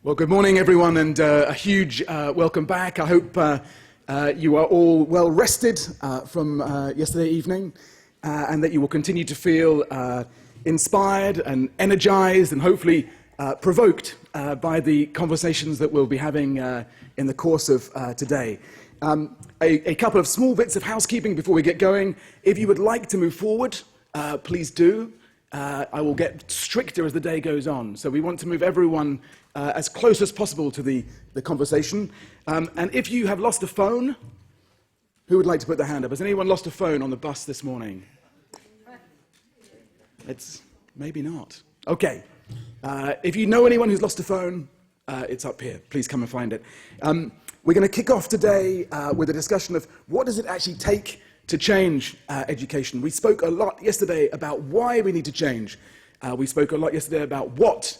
Well, good morning, everyone, and a huge welcome back. I hope you are all well rested from yesterday evening, and that you will continue to feel inspired and energized and hopefully provoked by the conversations that we'll be having in the course of today. A couple of small bits of housekeeping before we get going. If you would like to move forward, please do. I will get stricter as the day goes on. So we want to move everyone as close as possible to the conversation. And if you have lost a phone, who would like to put their hand up? Has anyone lost a phone on the bus this morning? It's maybe not. Okay. If you know anyone who's lost a phone, it's up here. Please come and find it. We're going to kick off today with a discussion of what does it actually take to change education. We spoke a lot yesterday about why we need to change. We spoke a lot yesterday about what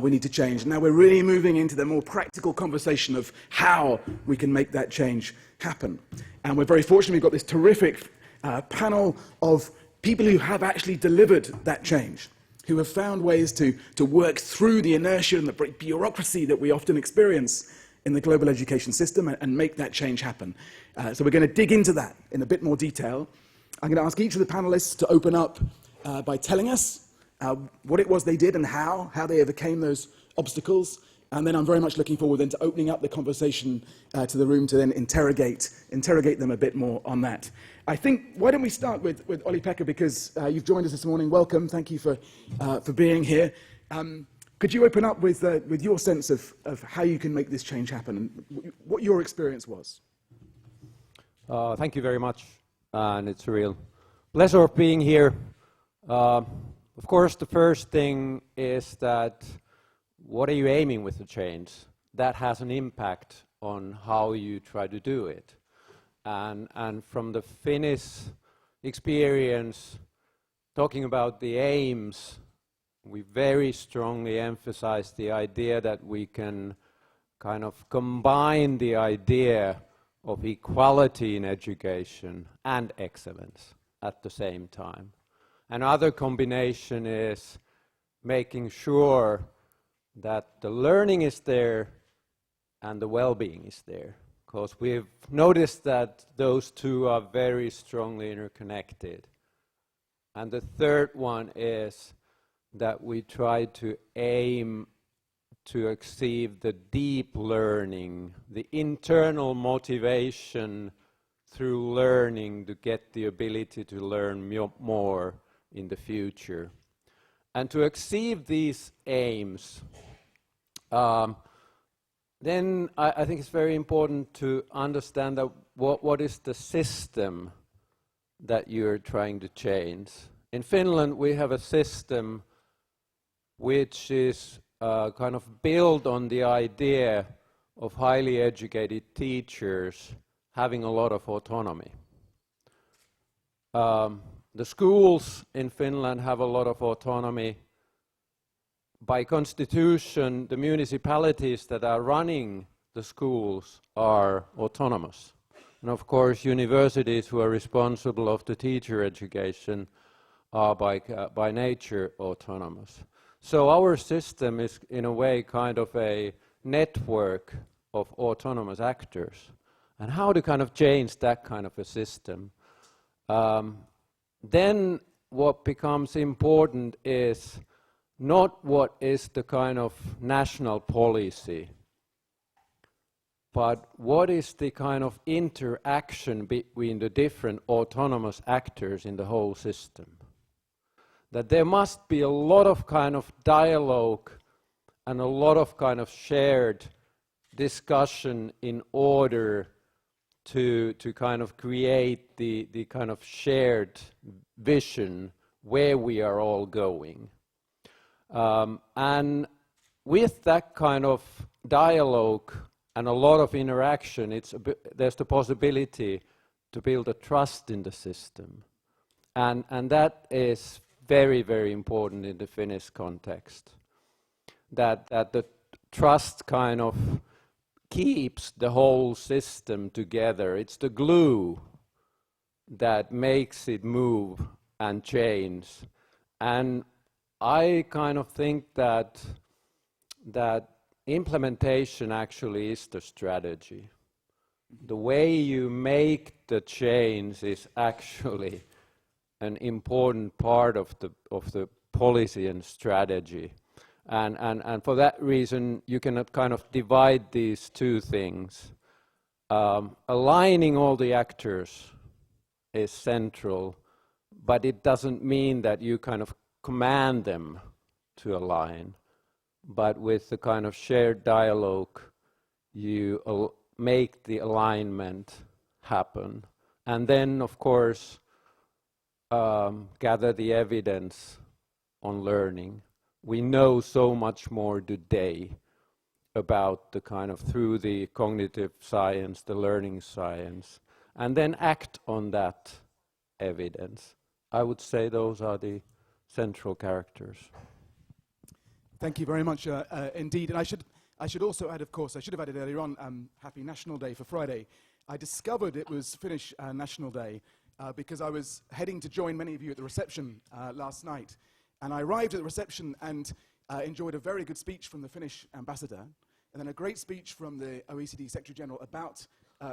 we need to change. Now we're really moving into the more practical conversation of how we can make that change happen. And we're very fortunate we've got this terrific panel of people who have actually delivered that change, who have found ways to work through the inertia and the bureaucracy that we often experience in the global education system and make that change happen. So we're going to dig into that in a bit more detail. I'm going to ask each of the panelists to open up by telling us what it was they did and how they overcame those obstacles. And then I'm very much looking forward then to opening up the conversation to the room to then interrogate them a bit more on that. I think, why don't we start with Olli-Pekka, because you've joined us this morning. Welcome, thank you for being here. Could you open up with your sense of how you can make this change happen and what your experience was? Thank you very much, and it's a real pleasure of being here. Of course, the first thing is that what are you aiming with the change? That has an impact on how you try to do it. And from the Finnish experience, talking about the aims, we very strongly emphasize the idea that we can kind of combine the idea of equality in education and excellence at the same time. Another combination is making sure that the learning is there and the well-being is there, because we've noticed that those two are very strongly interconnected. And the third one is that we try to aim to achieve the deep learning, the internal motivation through learning to get the ability to learn more in the future. And to achieve these aims, then I think it's very important to understand that what is the system that you're trying to change. In Finland, we have a system which is kind of built on the idea of highly educated teachers having a lot of autonomy. The schools in Finland have a lot of autonomy. By constitution, the municipalities that are running the schools are autonomous. And of course, universities who are responsible of the teacher education are by nature autonomous. So our system is in a way kind of a network of autonomous actors. And how to kind of change that kind of a system. Then what becomes important is not what is the kind of national policy, but what is the kind of interaction between the different autonomous actors in the whole system. That there must be a lot of kind of dialogue and a lot of kind of shared discussion in order to kind of create the kind of shared vision where we are all going. And with that kind of dialogue and a lot of interaction, there's the possibility to build a trust in the system. And that is very, very important in the Finnish context. That the trust kind of keeps the whole system together. It's the glue that makes it move and change. And I kind of think that implementation actually is the strategy. The way you make the change is actually an important part of the policy and strategy. And for that reason, you cannot kind of divide these two things. Aligning all the actors is central, but it doesn't mean that you kind of command them to align. But with the kind of shared dialogue, you make the alignment happen. And then, of course, gather the evidence on learning. We know so much more today about the kind of through the cognitive science, the learning science, and then act on that evidence. I would say those are the central characters. Thank you very much indeed. And I should also add, of course, I should have added earlier on, Happy National Day for Friday. I discovered it was Finnish National Day because I was heading to join many of you at the reception last night. And I arrived at the reception and enjoyed a very good speech from the Finnish ambassador, and then a great speech from the OECD Secretary General about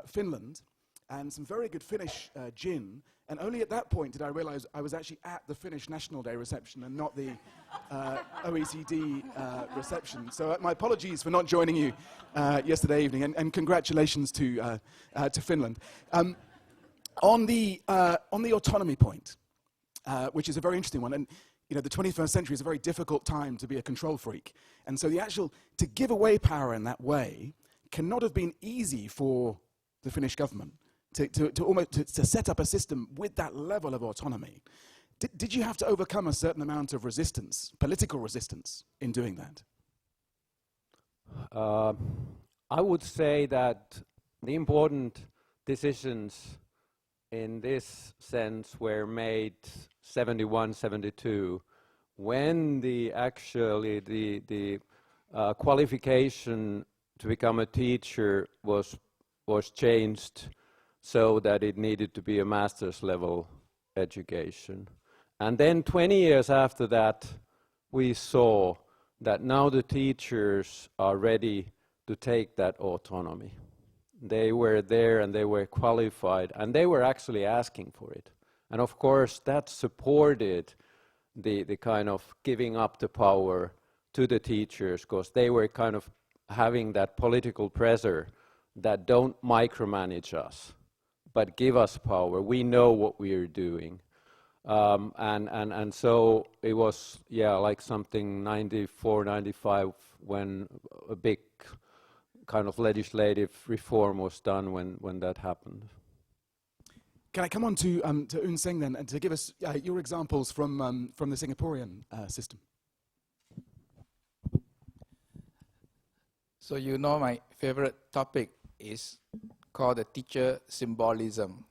Finland, and some very good Finnish gin. And only at that point did I realize I was actually at the Finnish National Day reception and not the OECD reception. So my apologies for not joining you yesterday evening, and congratulations to Finland. On the autonomy point, which is a very interesting one, and you know, the 21st century is a very difficult time to be a control freak. And so to give away power in that way cannot have been easy for the Finnish government to set up a system with that level of autonomy. Did you have to overcome a certain amount of resistance, political resistance, in doing that? I would say that the important decisions in this sense were made 71, 72, when the qualification to become a teacher was changed so that it needed to be a master's level education. And then 20 years after that, we saw that now the teachers are ready to take that autonomy. They were there and they were qualified and they were actually asking for it. And of course that supported the kind of giving up the power to the teachers, because they were kind of having that political pressure that don't micromanage us, but give us power. We know what we are doing. And so it was, like something 94, 95 when a big kind of legislative reform was done when that happened. Can I come on to Un Seng then, and to give us your examples from the Singaporean system? So you know my favorite topic is called the teacher symbolism,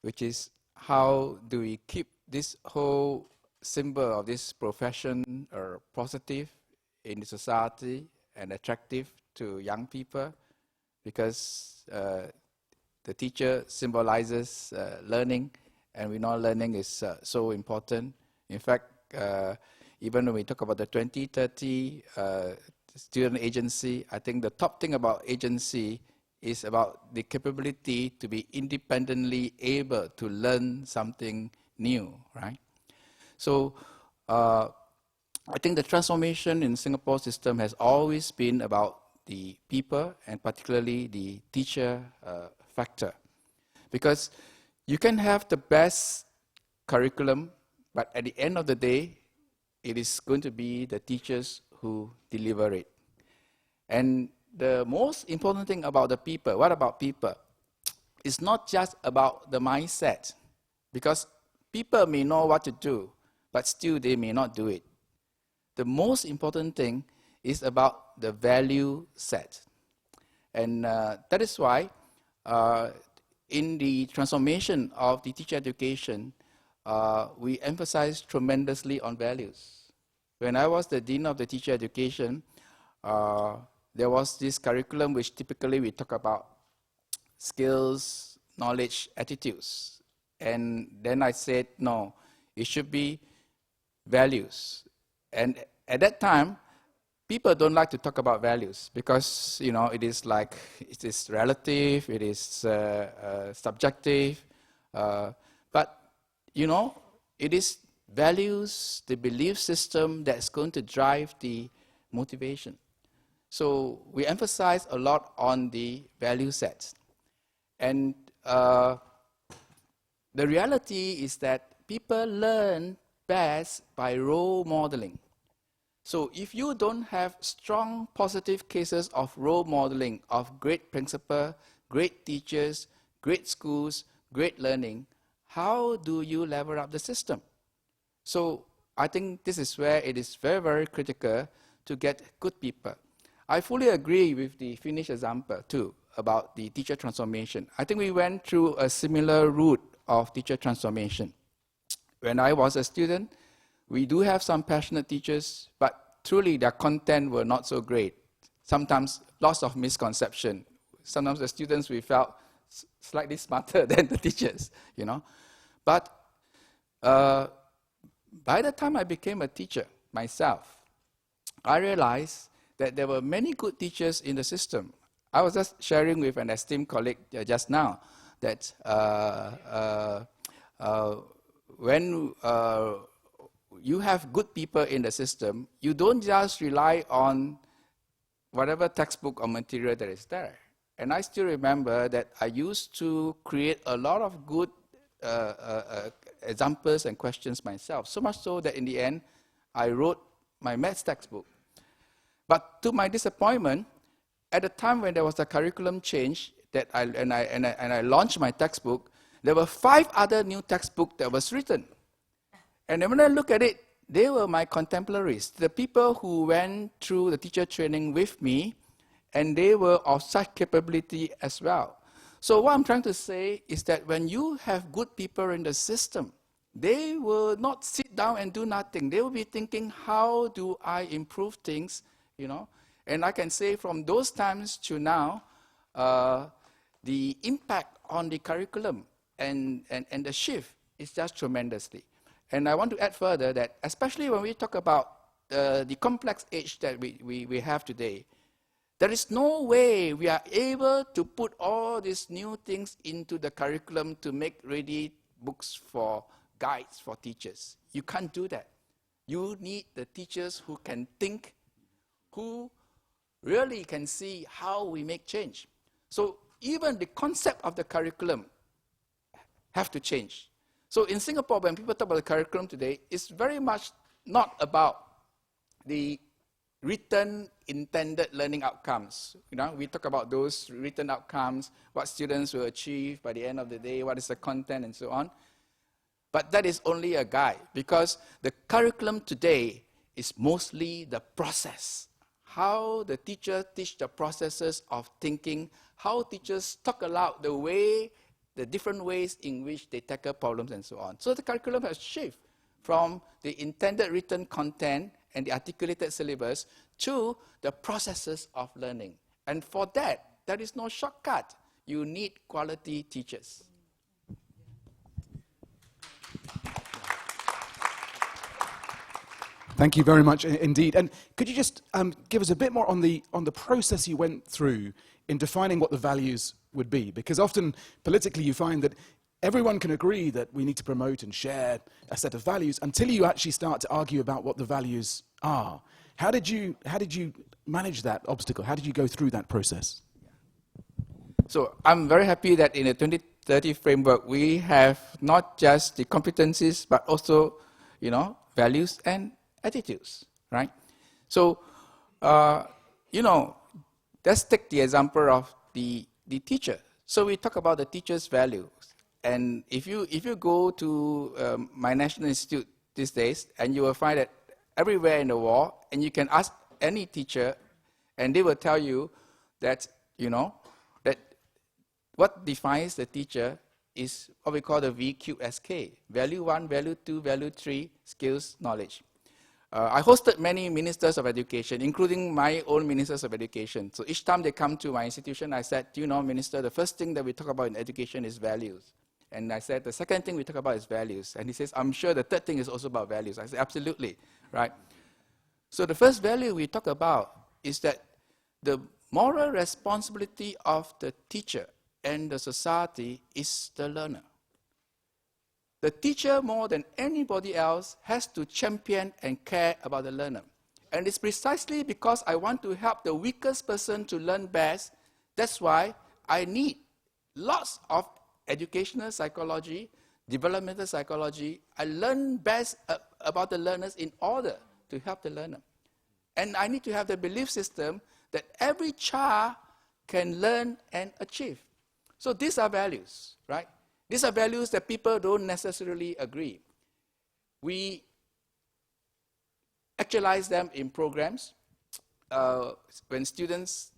which is how do we keep this whole symbol of this profession positive in the society and attractive to young people, because the teacher symbolizes learning, and we know learning is so important. In fact, even when we talk about the 2030 student agency, I think the top thing about agency is about the capability to be independently able to learn something new, right? So I think the transformation in Singapore system has always been about the people, and particularly the teacher factor. Because you can have the best curriculum, but at the end of the day, it is going to be the teachers who deliver it. And the most important thing about the people, what about people? It's not just about the mindset, because people may know what to do, but still they may not do it. The most important thing is about the value set. And that is why in the transformation of the teacher education, we emphasize tremendously on values. When I was the Dean of the Teacher Education, there was this curriculum which typically we talk about skills, knowledge, attitudes. And then I said, no, it should be values. And at that time, people don't like to talk about values because, you know, it is like, it is relative, it is subjective, but, you know, it is values, the belief system that's going to drive the motivation. So we emphasize a lot on the value sets. And the reality is that people learn best by role modeling. So if you don't have strong positive cases of role modeling of great principal, great teachers, great schools, great learning, how do you level up the system? So I think this is where it is very, very critical to get good people. I fully agree with the Finnish example too about the teacher transformation. I think we went through a similar route of teacher transformation. When I was a student, we do have some passionate teachers, but truly their content were not so great. Sometimes lots of misconception. Sometimes the students, we felt slightly smarter than the teachers, you know. But by the time I became a teacher myself, I realized that there were many good teachers in the system. I was just sharing with an esteemed colleague just now that when you have good people in the system, you don't just rely on whatever textbook or material that is there. And I still remember that I used to create a lot of good examples and questions myself, so much so that in the end, I wrote my maths textbook. But to my disappointment, at the time when there was a curriculum change that I launched my textbook, there were 5 other new textbooks that was written. And then when I look at it, they were my contemporaries, the people who went through the teacher training with me, and they were of such capability as well. So what I'm trying to say is that when you have good people in the system, they will not sit down and do nothing. They will be thinking, how do I improve things, you know? And I can say from those times to now, the impact on the curriculum and the shift is just tremendously. And I want to add further that, especially when we talk about the complex age that we have today, there is no way we are able to put all these new things into the curriculum to make ready books for guides for teachers. You can't do that. You need the teachers who can think, who really can see how we make change. So even the concept of the curriculum have to change. So in Singapore, when people talk about the curriculum today, it's very much not about the written intended learning outcomes. You know, we talk about those written outcomes, what students will achieve by the end of the day, what is the content, and so on. But that is only a guide, because the curriculum today is mostly the process. How the teacher teach the processes of thinking, how teachers talk aloud the different ways in which they tackle problems and so on. So the curriculum has shifted from the intended written content and the articulated syllabus to the processes of learning. And for that, there is no shortcut. You need quality teachers. Thank you very much indeed. And could you just give us a bit more on the process you went through in defining what the values would be? Because often politically you find that everyone can agree that we need to promote and share a set of values until you actually start to argue about what the values are. How did you manage that obstacle? How did you go through that process? So I'm very happy that in the 2030 framework we have not just the competencies but also, you know, values and attitudes, right? So, you know, let's take the example of the teacher. So we talk about the teacher's values. And if you go to my national institute these days, and you will find that everywhere in the world, and you can ask any teacher, and they will tell you that, you know, that what defines the teacher is what we call the VQSK. Value 1, value 2, value 3, skills, knowledge. I hosted many ministers of education, including my own ministers of education. So each time they come to my institution, I said, do you know, minister, the first thing that we talk about in education is values. And I said, the second thing we talk about is values. And he says, I'm sure the third thing is also about values. I said, absolutely, right? So the first value we talk about is that the moral responsibility of the teacher and the society is the learner. The teacher, more than anybody else, has to champion and care about the learner. And it's precisely because I want to help the weakest person to learn best, that's why I need lots of educational psychology, developmental psychology. I learn best about the learners in order to help the learner. And I need to have the belief system that every child can learn and achieve. So these are values, right? These are values that people don't necessarily agree. We actualize them in programs. When student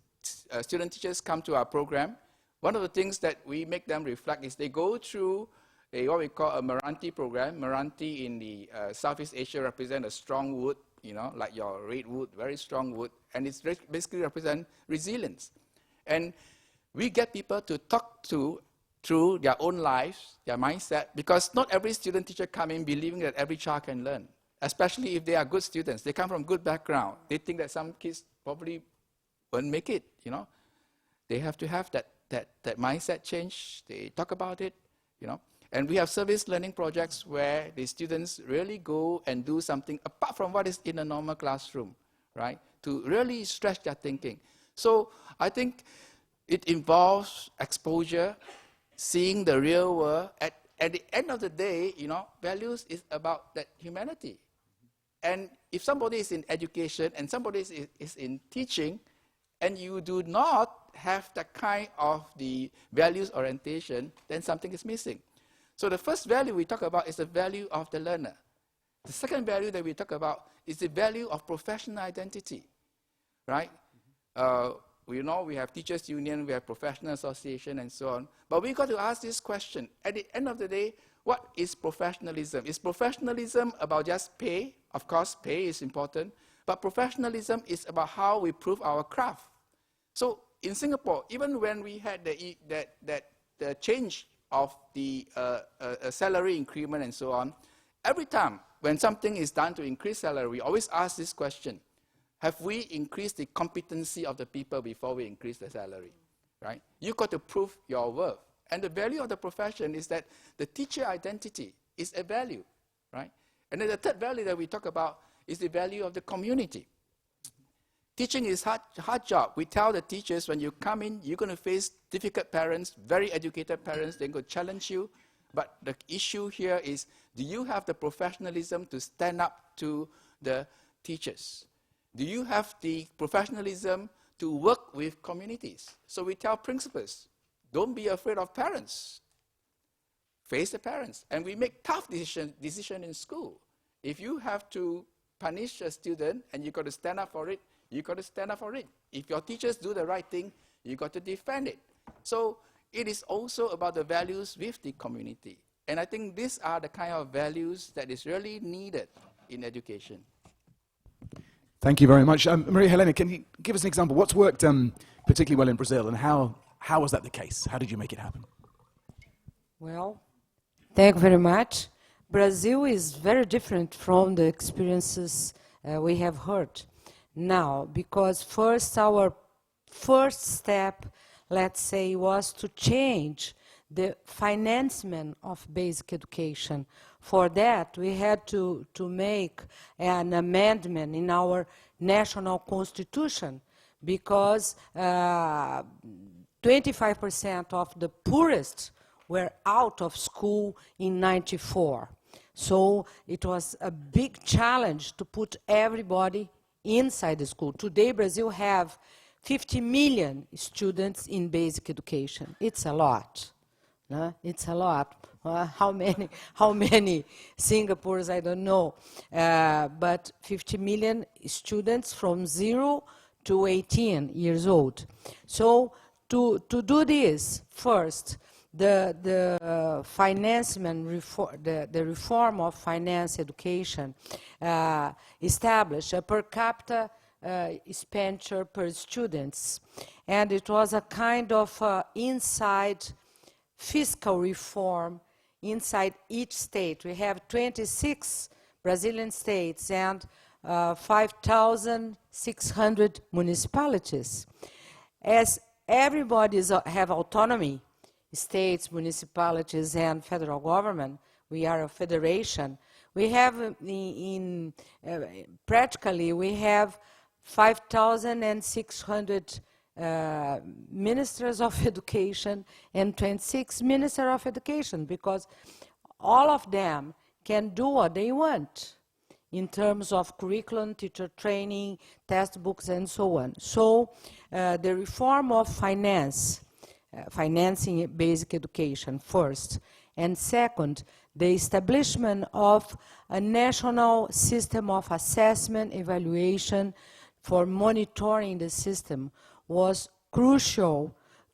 teachers come to our program, one of the things that we make them reflect is they go through what we call a Meranti program. Meranti in the Southeast Asia represent a strong wood, like your redwood, very strong wood, and it's basically represent resilience. And we get people to talk through their own lives, their mindset, because not every student teacher come in believing that every child can learn, especially if they are good students. They come from good background. They think that some kids probably won't make it, They have to have that mindset change. They talk about it, And we have service learning projects where the students really go and do something apart from what is in a normal classroom, right? To really stretch their thinking. So I think it involves exposure, seeing the real world. At the end of the day, values is about that humanity. And if somebody is in education and somebody is in teaching, and you do not have that kind of the values orientation, then something is missing. So the first value we talk about is the value of the learner. The second value that we talk about is the value of professional identity, right? We have teachers union, we have professional association, and so on. But we got to ask this question. At the end of the day, what is professionalism? Is professionalism about just pay? Of course, pay is important. But professionalism is about how we prove our craft. So in Singapore, even when we had the change of the salary increment and so on, every time when something is done to increase salary, we always ask this question: have we increased the competency of the people before we increase the salary? Right? You got to prove your worth. And the value of the profession is that the teacher identity is a value, right? And then the third value that we talk about is the value of the community. Teaching is hard job. We tell the teachers, when you come in, you're going to face difficult parents, very educated parents. They're going to challenge you. But the issue here is, do you have the professionalism to stand up to the teachers? Do you have the professionalism to work with communities? So we tell principals, don't be afraid of parents. Face the parents. And we make tough decisions in school. If you have to punish a student and you've got to stand up for it, you got to stand up for it. If your teachers do the right thing, you got to defend it. So it is also about the values with the community. And I think these are the kind of values that is really needed in education. Thank you very much. Maria Helena, can you give us an example? What's worked particularly well in Brazil, and how was that the case? How did you make it happen? Well, thank you very much. Brazil is very different from the experiences we have heard now, because our first step, let's say, was to change the financement of basic education. For that, we had to make an amendment in our national constitution, because 25% of the poorest were out of school in '94. So it was a big challenge to put everybody inside the school. Today, Brazil have 50 million students in basic education. It's a lot. No? It's a lot. How many Singaporeans, I don't know. But 50 million students from 0 to 18 years old. So to do this, first, the financement reform, the reform of finance education established a per capita expenditure per students, and it was a kind of inside fiscal reform inside each state. We have 26 Brazilian states, and 5,600 municipalities. As everybody have autonomy, states, municipalities, and federal government, we are a federation. We have practically we have 5,600 ministers of education and 26 ministers of education, because all of them can do what they want in terms of curriculum, teacher training, textbooks, and so on. So the reform of financing basic education first, and second, the establishment of a national system of assessment, evaluation for monitoring the system was crucial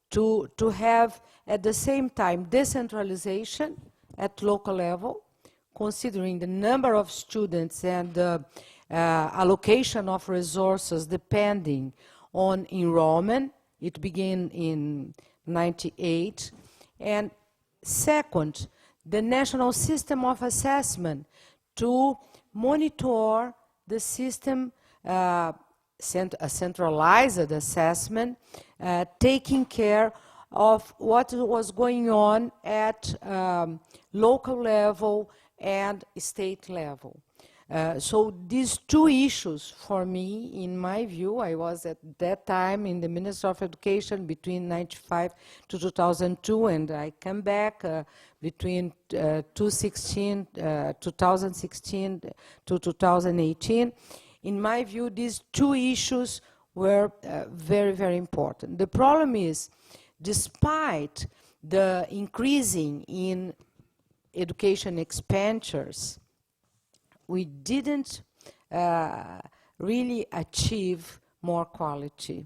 to have at the same time decentralization at local level, considering the number of students and the allocation of resources depending on enrollment. It began in 98. And second, the national system of assessment to monitor the system, a centralized assessment, taking care of what was going on at local level and state level. So these two issues for me, in my view, I was at that time in the Ministry of Education between 1995 to 2002, and I came back between 2016 to 2018. In my view, these two issues were very, very important. The problem is, despite the increasing in education expenditures, we didn't really achieve more quality.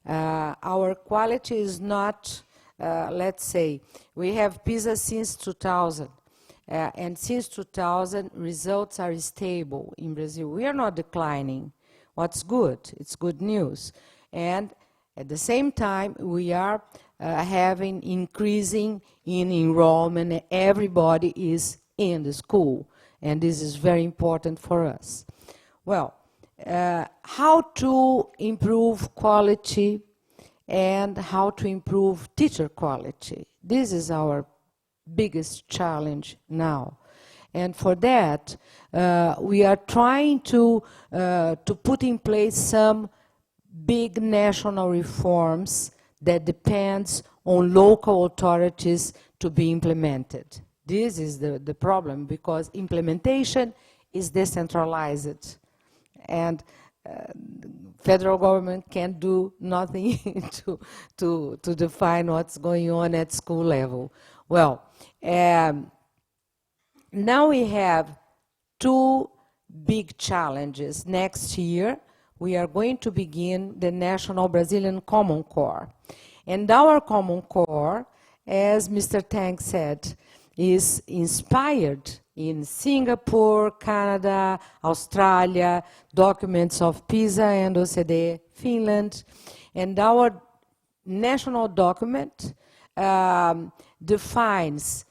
Our quality is not, let's say, we have PISA since 2000, and since 2000 results are stable in Brazil. We are not declining. What's good? It's good news. And at the same time, we are having increasing in enrollment. Everybody is in the school, and this is very important for us. Well, how to improve quality and how to improve teacher quality. This is our biggest challenge now. And for that, we are trying to put in place some big national reforms that depends on local authorities to be implemented. This is the problem, because implementation is decentralized, and federal government can't do nothing to define what's going on at school level. Well, now we have two big challenges. Next year, we are going to begin the National Brazilian Common Core. And our Common Core, as Mr. Tang said, is inspired in Singapore, Canada, Australia, documents of PISA and OECD, Finland. And our national document defines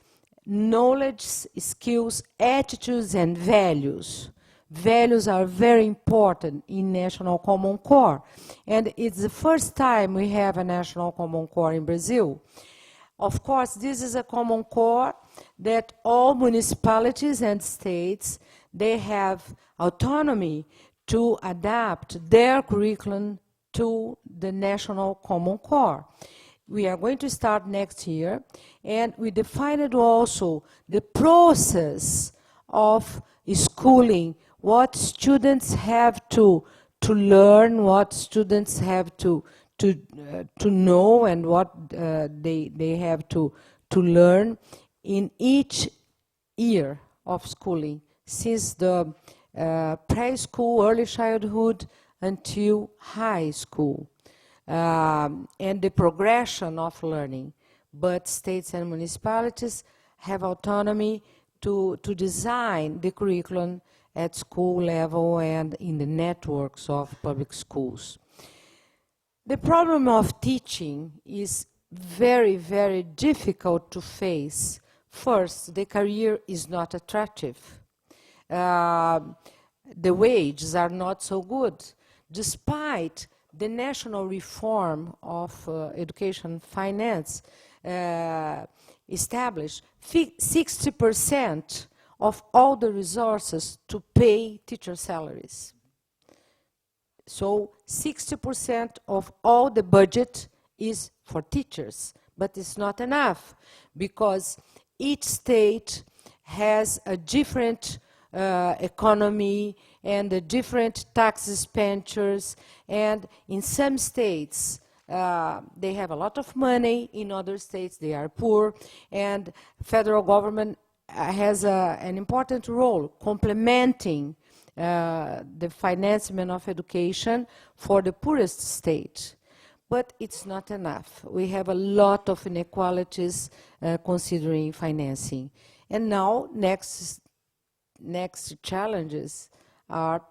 knowledge, skills, attitudes, and values. Values are very important in National Common Core. And it's the first time we have a National Common Core in Brazil. Of course, this is a common core that all municipalities and states, they have autonomy to adapt their curriculum to the National Common Core. We are going to start next year, and we defined also the process of schooling, what students have to learn, what students have to know, and what they have to learn in each year of schooling, since the preschool, early childhood, until high school, and the progression of learning. But states and municipalities have autonomy to design the curriculum at school level and in the networks of public schools. The problem of teaching is very, very difficult to face. First, the career is not attractive. the wages are not so good, despite the national reform of education finance established 60% of all the resources to pay teacher salaries. So 60% of all the budget is for teachers, but it's not enough because each state has a different economy and the different tax expenditures, and in some states they have a lot of money, in other states they are poor, and federal government has an important role complementing the financing of education for the poorest state. But it's not enough. We have a lot of inequalities considering financing. And now, next challenges are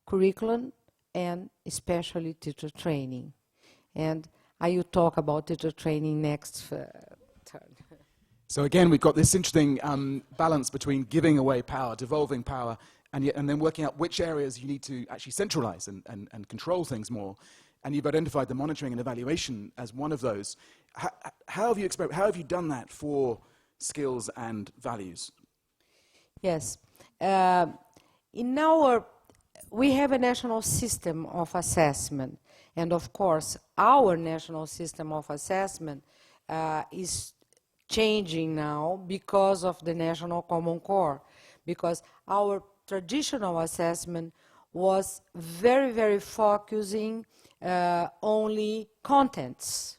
curriculum and especially teacher training. And I will talk about teacher training next turn. So again, we've got this interesting balance between giving away power, devolving power, and then working out which areas you need to actually centralize and control things more. And you've identified the monitoring and evaluation as one of those. How have you done that for skills and values? Yes. We have a national system of assessment. And of course, our national system of assessment is changing now because of the National Common Core. Because our traditional assessment was very, very focusing only contents.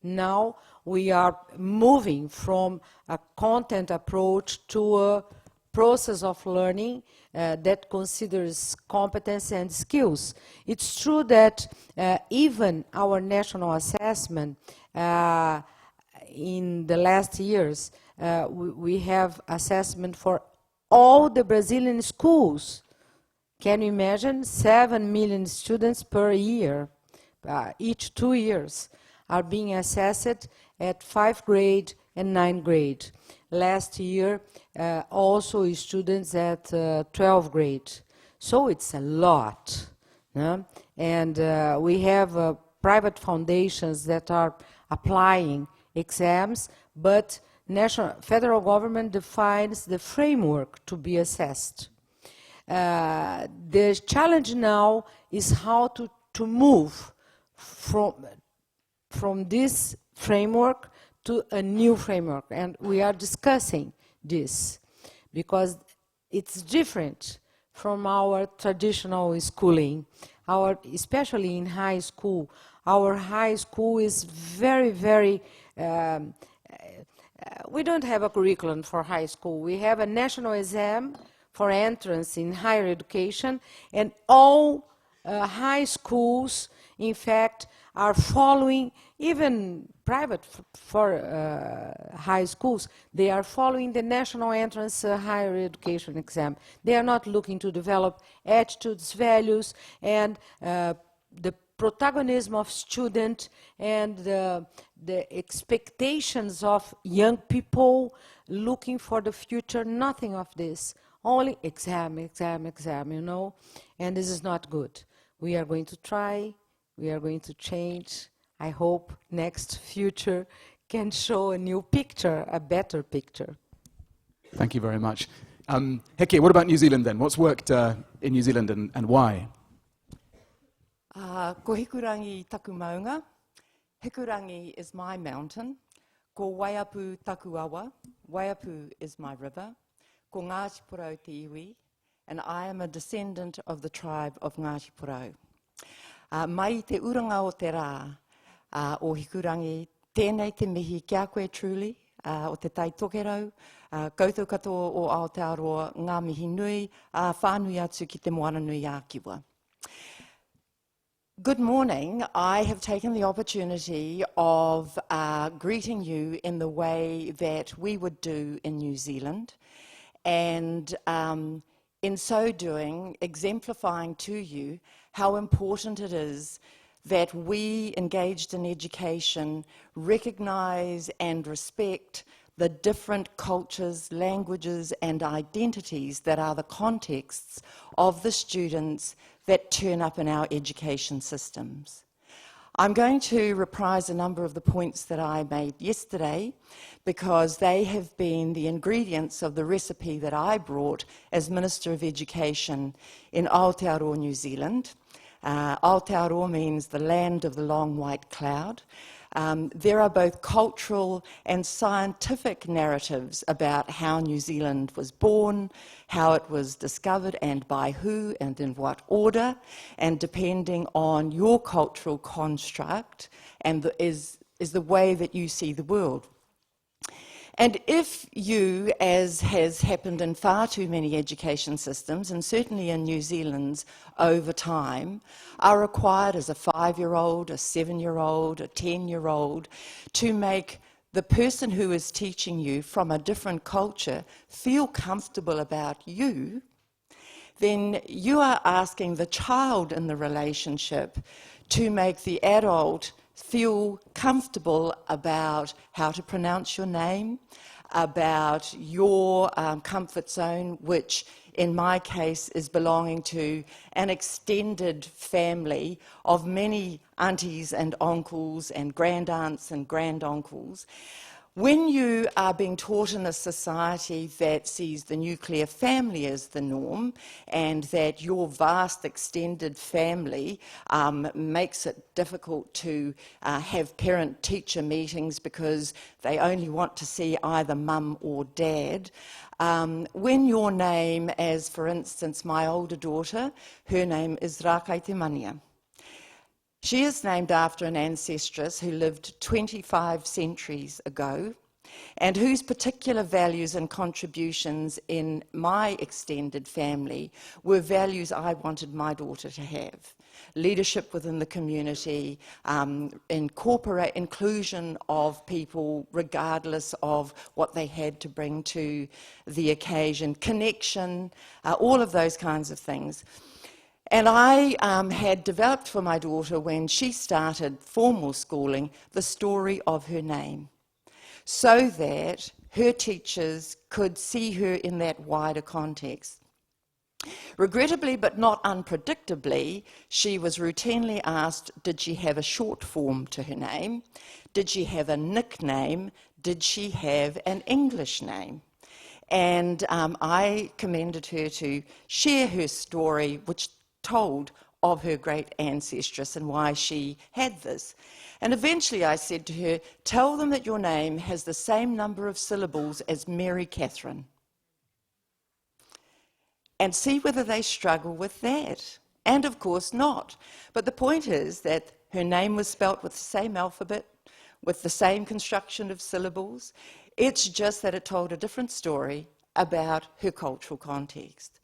Now we are moving from a content approach to a process of learning that considers competence and skills. It's true that even our national assessment in the last years, we have assessment for all the Brazilian schools. Can you imagine? 7 million students per year, each 2 years, are being assessed at 5th grade and 9th grade. Last year, also students at 12th grade. So it's a lot. And we have private foundations that are applying exams, but federal government defines the framework to be assessed. The challenge now is how to move from this framework to a new framework, and we are discussing this because it's different from our traditional schooling. Especially in high school, our high school is very, very we don't have a curriculum for high school. We have a national exam for entrance in higher education, and all high schools, in fact, are following, even private for high schools, they are following the national entrance higher education exam. They are not looking to develop attitudes, values, and the protagonism of student and the expectations of young people looking for the future, nothing of this. Only exam, exam, exam, you know, and this is not good. We are going to try, we are going to change. I hope next future can show a new picture, a better picture. Thank you very much. Heke, what about New Zealand then? What's worked in New Zealand and why? Ko Hikurangi taku maunga. Hikurangi is my mountain. Ko Waiapu taku awa. Waiapu is my river. Ko Ngāti Porou te iwi. And I am a descendant of the tribe of Ngāti Porou. Mai te uranga o te rā o Hikurangi, tēnei te mihi kia koe truly, o te tai tokerau, koutou katoa o Aotearoa, ngā mihi nui, whānui atu ki te moana nui ākiwa. Good morning. I have taken the opportunity of greeting you in the way that we would do in New Zealand, and in so doing, exemplifying to you how important it is that we engaged in education recognise and respect the different cultures, languages, and identities that are the contexts of the students that turn up in our education systems. I'm going to reprise a number of the points that I made yesterday because they have been the ingredients of the recipe that I brought as Minister of Education in Aotearoa, New Zealand. Aotearoa means the land of the long white cloud. There are both cultural and scientific narratives about how New Zealand was born, how it was discovered and by who and in what order, and depending on your cultural construct and is the way that you see the world. And if you, as has happened in far too many education systems, and certainly in New Zealand's over time, are required as a 5-year-old, a 7-year-old, a 10-year-old, to make the person who is teaching you from a different culture feel comfortable about you, then you are asking the child in the relationship to make the adult feel comfortable about how to pronounce your name, about your comfort zone, which in my case is belonging to an extended family of many aunties and uncles and grandaunts and granduncles. When you are being taught in a society that sees the nuclear family as the norm and that your vast extended family makes it difficult to have parent-teacher meetings because they only want to see either mum or dad, when your name, as for instance my older daughter, her name is Rakai Te Mania. She is named after an ancestress who lived 25 centuries ago and whose particular values and contributions in my extended family were values I wanted my daughter to have. Leadership within the community, inclusion of people regardless of what they had to bring to the occasion, connection, all of those kinds of things. And I had developed for my daughter, when she started formal schooling, the story of her name, so that her teachers could see her in that wider context. Regrettably, but not unpredictably, she was routinely asked, did she have a short form to her name? Did she have a nickname? Did she have an English name? And I commended her to share her story, which told of her great ancestress and why she had this. And eventually I said to her, tell them that your name has the same number of syllables as Mary Catherine, and see whether they struggle with that. And of course not. But the point is that her name was spelt with the same alphabet, with the same construction of syllables. It's just that it told a different story about her cultural context.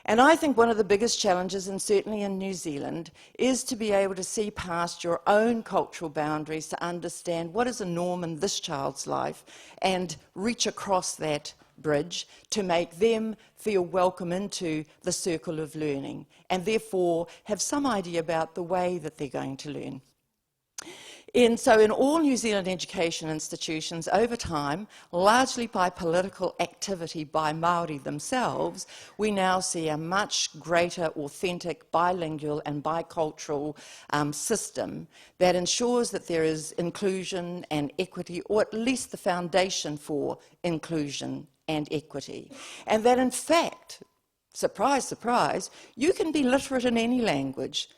And I think one of the biggest challenges, and certainly in New Zealand, is to be able to see past your own cultural boundaries to understand what is a norm in this child's life and reach across that bridge to make them feel welcome into the circle of learning and therefore have some idea about the way that they're going to learn. So in all New Zealand education institutions over time, largely by political activity by Māori themselves, we now see a much greater authentic bilingual and bicultural system that ensures that there is inclusion and equity, or at least the foundation for inclusion and equity. And that in fact, surprise, surprise, you can be literate in any language.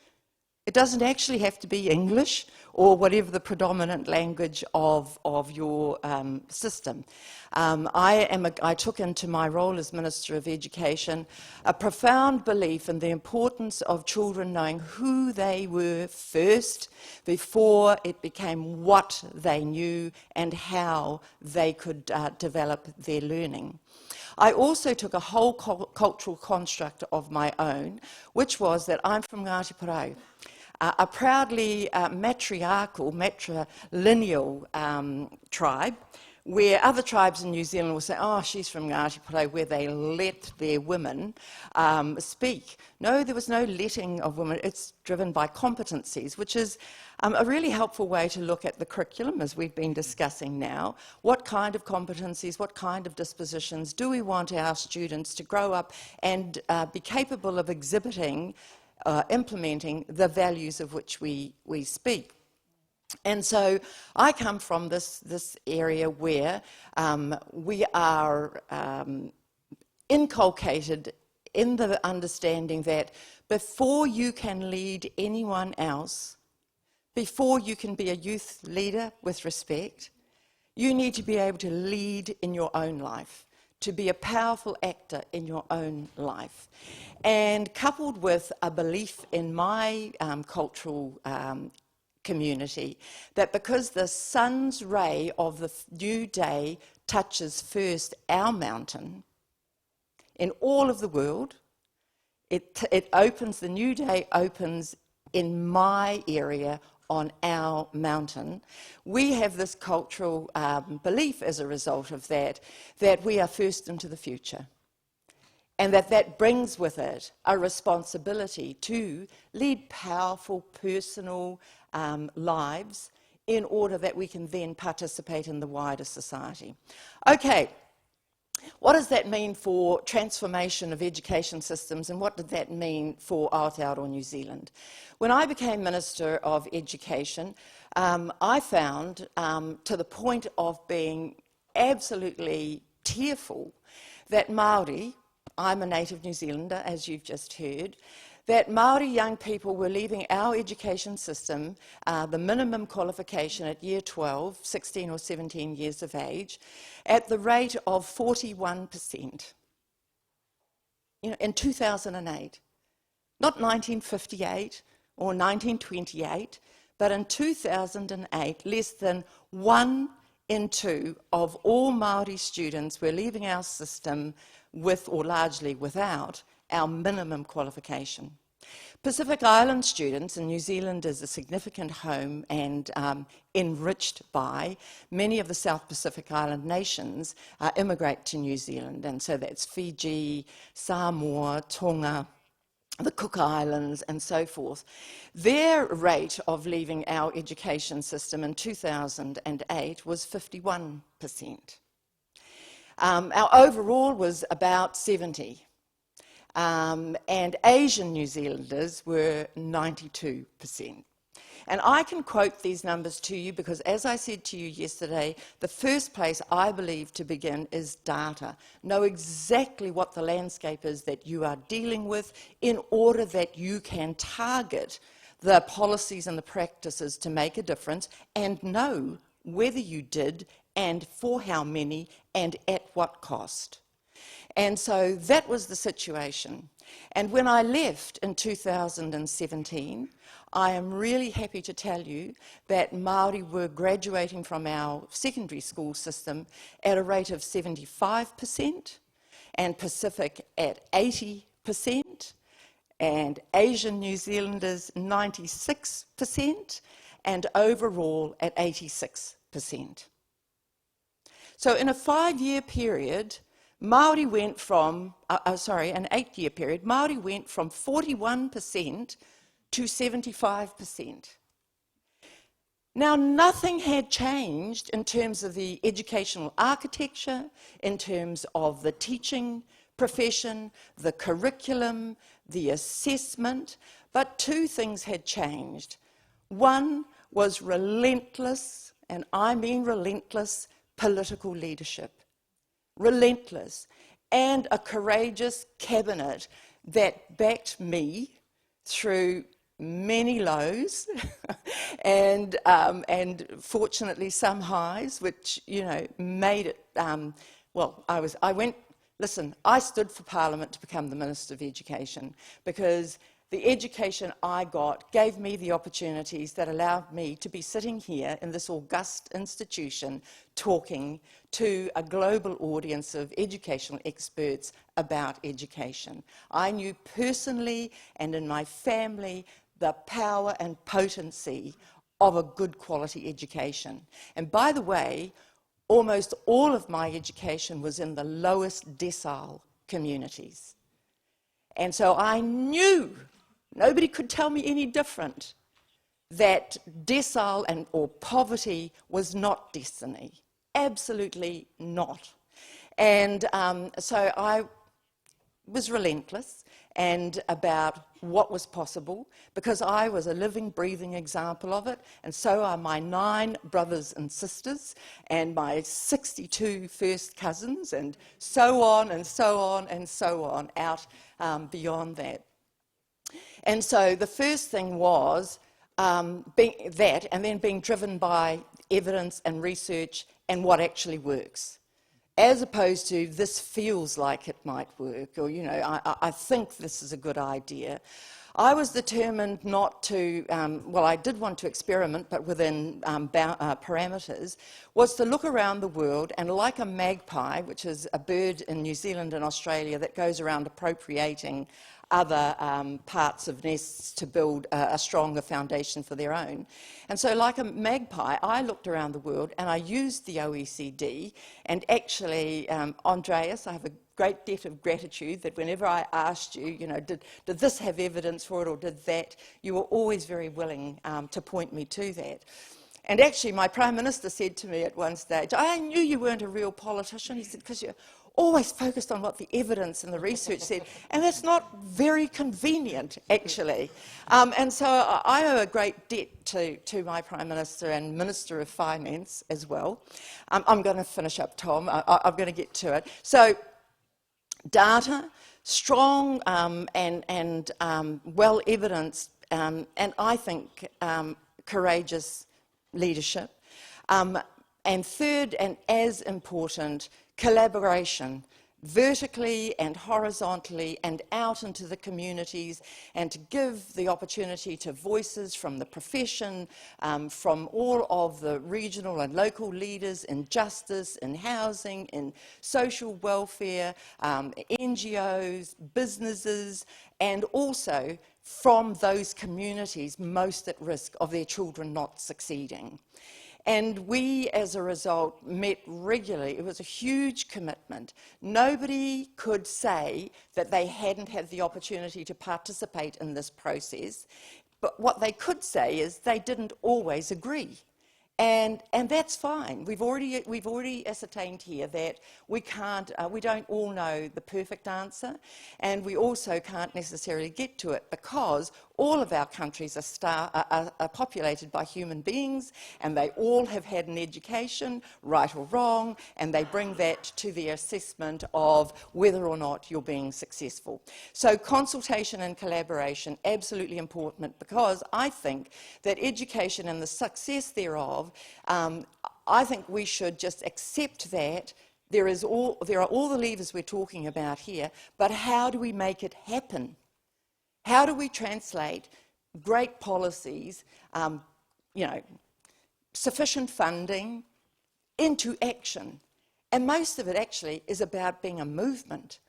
It doesn't actually have to be English or whatever the predominant language of your system. I took into my role as Minister of Education a profound belief in the importance of children knowing who they were first before it became what they knew and how they could develop their learning. I also took a whole cultural construct of my own, which was that I'm from Ngāti Porou, a proudly matrilineal tribe where other tribes in New Zealand will say, oh, she's from Ngāti Porou, where they let their women speak. No, there was no letting of women. It's driven by competencies, which is a really helpful way to look at the curriculum, as we've been discussing now. What kind of competencies, what kind of dispositions do we want our students to grow up and be capable of exhibiting, implementing the values of which we speak? And so I come from this area where we are inculcated in the understanding that before you can lead anyone else, before you can be a youth leader with respect, you need to be able to lead in your own life, to be a powerful actor in your own life. And coupled with a belief in my cultural community, that because the sun's ray of the new day touches first our mountain, in all of the world, it opens, the new day opens in my area on our mountain. We have this cultural belief as a result of that we are first into the future. And that brings with it a responsibility to lead powerful personal lives in order that we can then participate in the wider society. Okay, what does that mean for transformation of education systems, and what did that mean for Aotearoa New Zealand? When I became Minister of Education, I found, to the point of being absolutely tearful, that Māori, I'm a native New Zealander, as you've just heard, that Māori young people were leaving our education system, the minimum qualification at year 12, 16 or 17 years of age, at the rate of 41%. You know, in 2008, not 1958 or 1928, but in 2008, less than 1 in 2 of all Māori students were leaving our system with, or largely without, our minimum qualification. Pacific Island students, and New Zealand is a significant home and enriched by many of the South Pacific Island nations, immigrate to New Zealand, and so that's Fiji, Samoa, Tonga, the Cook Islands and so forth. Their rate of leaving our education system in 2008 was 51%. Our overall was about 70. And Asian New Zealanders were 92%. And I can quote these numbers to you because, as I said to you yesterday, the first place I believe to begin is data. Know exactly what the landscape is that you are dealing with in order that you can target the policies and the practices to make a difference and know whether you did and for how many and at what cost. And so that was the situation. And when I left in 2017, I am really happy to tell you that Māori were graduating from our secondary school system at a rate of 75%, and Pacific at 80%, and Asian New Zealanders 96%, and overall at 86%. So in a 5-year period, Māori went from, an 8-year period, Māori went from 41% to 75%. Now, nothing had changed in terms of the educational architecture, in terms of the teaching profession, the curriculum, the assessment, but 2 things had changed. One was relentless, and I mean relentless, political leadership. Relentless, and a courageous cabinet that backed me through many lows and fortunately some highs, which, you know, made it, I stood for Parliament to become the Minister of Education because the education I got gave me the opportunities that allowed me to be sitting here in this august institution talking to a global audience of educational experts about education. I knew personally and in my family the power and potency of a good quality education. And by the way, almost all of my education was in the lowest decile communities. And so I knew, nobody could tell me any different, that decile or poverty was not destiny. Absolutely not. And so I was relentless and about what was possible, because I was a living, breathing example of it, and so are my 9 brothers and sisters, and my 62 first cousins, and so on and so on and so on, out beyond that. And so the first thing was being that, and then being driven by evidence and research and what actually works, as opposed to this feels like it might work, or, you know, I think this is a good idea. I was determined not to, well, I did want to experiment, but within parameters, was to look around the world and, like a magpie, which is a bird in New Zealand and Australia that goes around appropriating other parts of nests to build a stronger foundation for their own. And so, like a magpie, I looked around the world and I used the OECD, and actually, Andreas, I have a great debt of gratitude that whenever I asked you, you know, did this have evidence for it or did that, you were always very willing to point me to that. And actually, my Prime Minister said to me at one stage, I knew you weren't a real politician. He said, because you're always focused on what the evidence and the research said, and that's not very convenient, actually. And so I owe a great debt to my Prime Minister and Minister of Finance as well. I'm going to finish up, Tom. I'm going to get to it. So, data, strong and well-evidenced, and I think courageous leadership. And third, and as important, collaboration, vertically and horizontally and out into the communities, and to give the opportunity to voices from the profession, from all of the regional and local leaders in justice, in housing, in social welfare, NGOs, businesses, and also from those communities most at risk of their children not succeeding. And we, as a result, met regularly. It was a huge commitment. Nobody could say that they hadn't had the opportunity to participate in this process, but what they could say is they didn't always agree. And that's fine. We've already ascertained here that we don't all know the perfect answer, and we also can't necessarily get to it because all of our countries are populated by human beings, and they all have had an education, right or wrong, and they bring that to the assessment of whether or not you're being successful. So consultation and collaboration, absolutely important, because I think that education and the success thereof, I think we should just accept that there are all the levers we're talking about here, but how do we make it happen? How do we translate great policies, sufficient funding, into action? And most of it actually is about being a movement,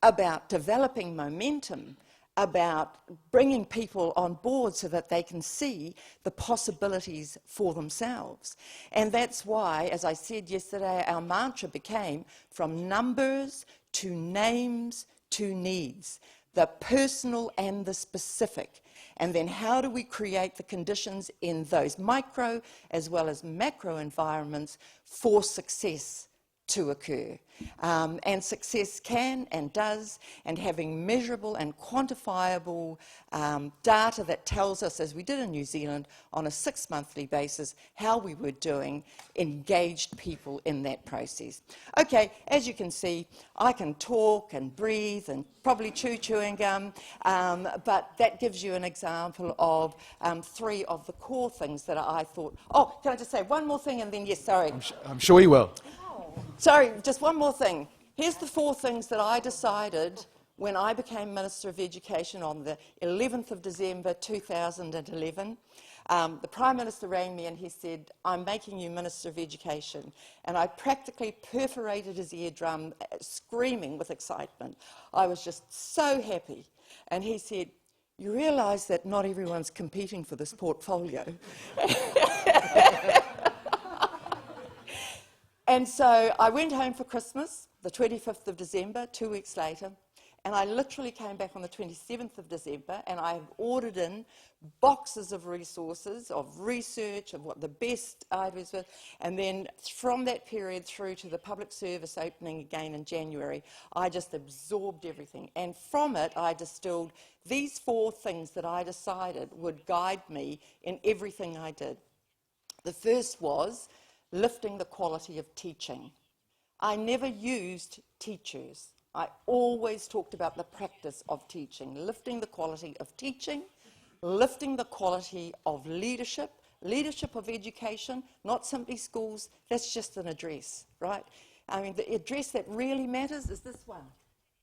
about developing momentum, about bringing people on board so that they can see the possibilities for themselves. And that's why, as I said yesterday, our mantra became from numbers to names to needs, the personal and the specific. And then how do we create the conditions in those micro as well as macro environments for success to occur? And success can and does, and having measurable and quantifiable data that tells us, as we did in New Zealand, on a 6-monthly basis, how we were doing, engaged people in that process. Okay, as you can see, I can talk and breathe and probably chew chewing gum, but that gives you an example of 3 of the core things that I thought. Oh, can I just say one more thing and then, yes, sorry. I'm sure you will. Sorry, just one more thing. Here's the 4 things that I decided when I became Minister of Education on the 11th of December 2011. The Prime Minister rang me and he said, I'm making you Minister of Education. And I practically perforated his eardrum, screaming with excitement. I was just so happy. And he said, you realise that not everyone's competing for this portfolio. And so I went home for Christmas, the 25th of December, 2 weeks later, and I literally came back on the 27th of December, and I ordered in boxes of resources, of research, of what the best ideas were, and then from that period through to the public service opening again in January, I just absorbed everything. And from it, I distilled these 4 things that I decided would guide me in everything I did. The first was lifting the quality of teaching. I never used teachers. I always talked about the practice of teaching, lifting the quality of teaching, lifting the quality of leadership, leadership of education, not simply schools. That's just an address, right? I mean, the address that really matters is this one,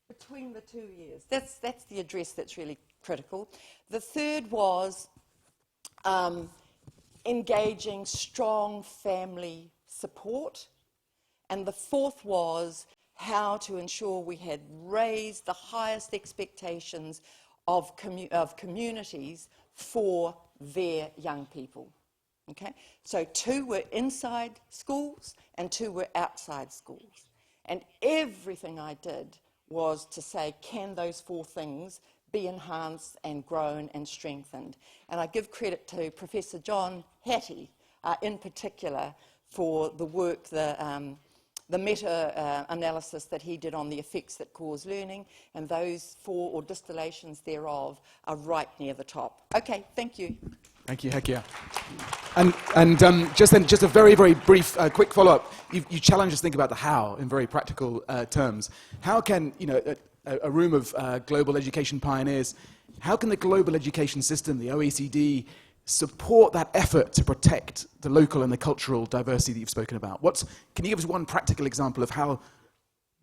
between the 2 years. That's the address that's really critical. The third was engaging strong family support. And the fourth was how to ensure we had raised the highest expectations of communities for their young people. Okay? So 2 were inside schools and 2 were outside schools. And everything I did was to say, can those 4 things be enhanced and grown and strengthened? And I give credit to Professor John Hattie in particular for the work, the meta-analysis that he did on the effects that cause learning, and those 4 or distillations thereof are right near the top. Okay, thank you. Thank you, Hekia. And just a very, very brief, quick follow-up. You challenge us to think about the how in very practical terms. How can, a room of global education pioneers, how can the global education system, the OECD, support that effort to protect the local and the cultural diversity that you've spoken about? Can you give us one practical example of how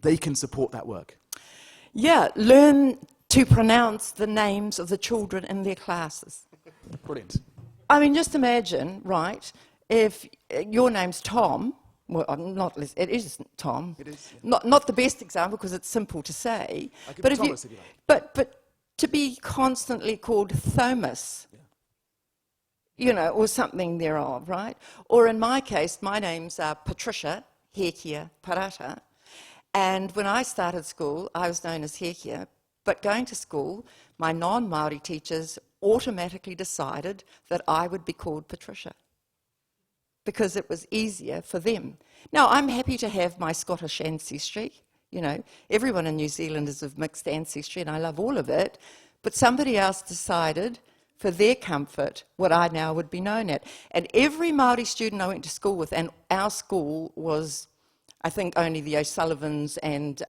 they can support that work? Yeah, learn to pronounce the names of the children in their classes. Brilliant. I mean, just imagine, right, if your name's Tom, well, it is Tom. It is. Yeah. Not the best example because it's simple to say. I could be Thomas if you like. But to be constantly called Thomas, or something thereof, right? Or in my case, my name's Patricia Hekia Parata, and when I started school, I was known as Hekia, but going to school, my non-Māori teachers automatically decided that I would be called Patricia because it was easier for them. Now, I'm happy to have my Scottish ancestry. Everyone in New Zealand is of mixed ancestry, and I love all of it, but somebody else decided for their comfort what I now would be known at. And every Māori student I went to school with, and our school was, I think, only the O'Sullivans and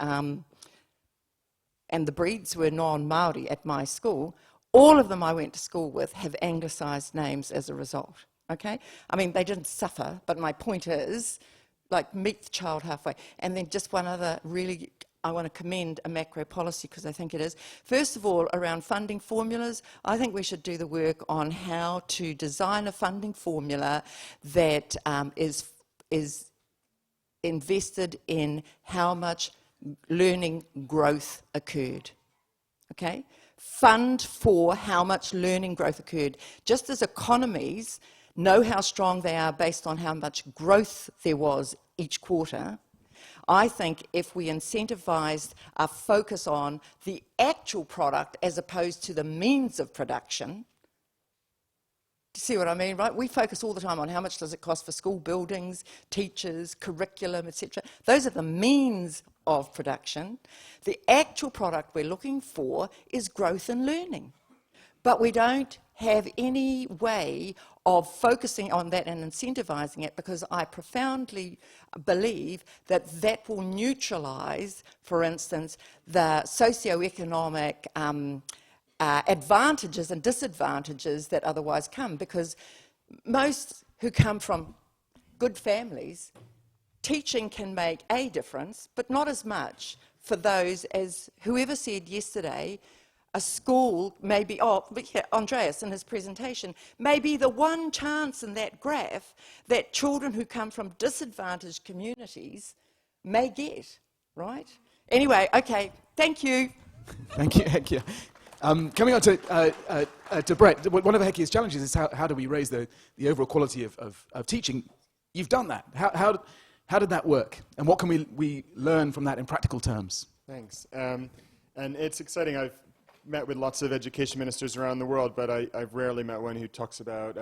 the Breeds were non-Māori at my school. All of them I went to school with have anglicised names as a result, okay? I mean, they didn't suffer, but my point is, meet the child halfway. And then just one other really, I want to commend a macro policy because I think it is. First of all, around funding formulas, I think we should do the work on how to design a funding formula that is invested in how much learning growth occurred, okay? Fund for how much learning growth occurred. Just as economies know how strong they are based on how much growth there was each quarter, I think if we incentivised a focus on the actual product as opposed to the means of production, do you see what I mean, right? We focus all the time on how much does it cost for school buildings, teachers, curriculum, etc. Those are the means of production. The actual product we're looking for is growth and learning. But we don't have any way of focusing on that and incentivising it because I profoundly believe that that will neutralise, for instance, the socioeconomic advantages and disadvantages that otherwise come, because most who come from good families, teaching can make a difference, but not as much for those as whoever said yesterday, a school may be, Andreas in his presentation, may be the one chance in that graph that children who come from disadvantaged communities may get, right? Anyway, okay, thank you. Thank you, Hekia. Coming on to Brett, one of Hekia's challenges is how do we raise the overall quality of teaching? You've done that. How did that work? And what can we learn from that in practical terms? Thanks. And it's exciting. I've met with lots of education ministers around the world, but I've rarely met one who talks about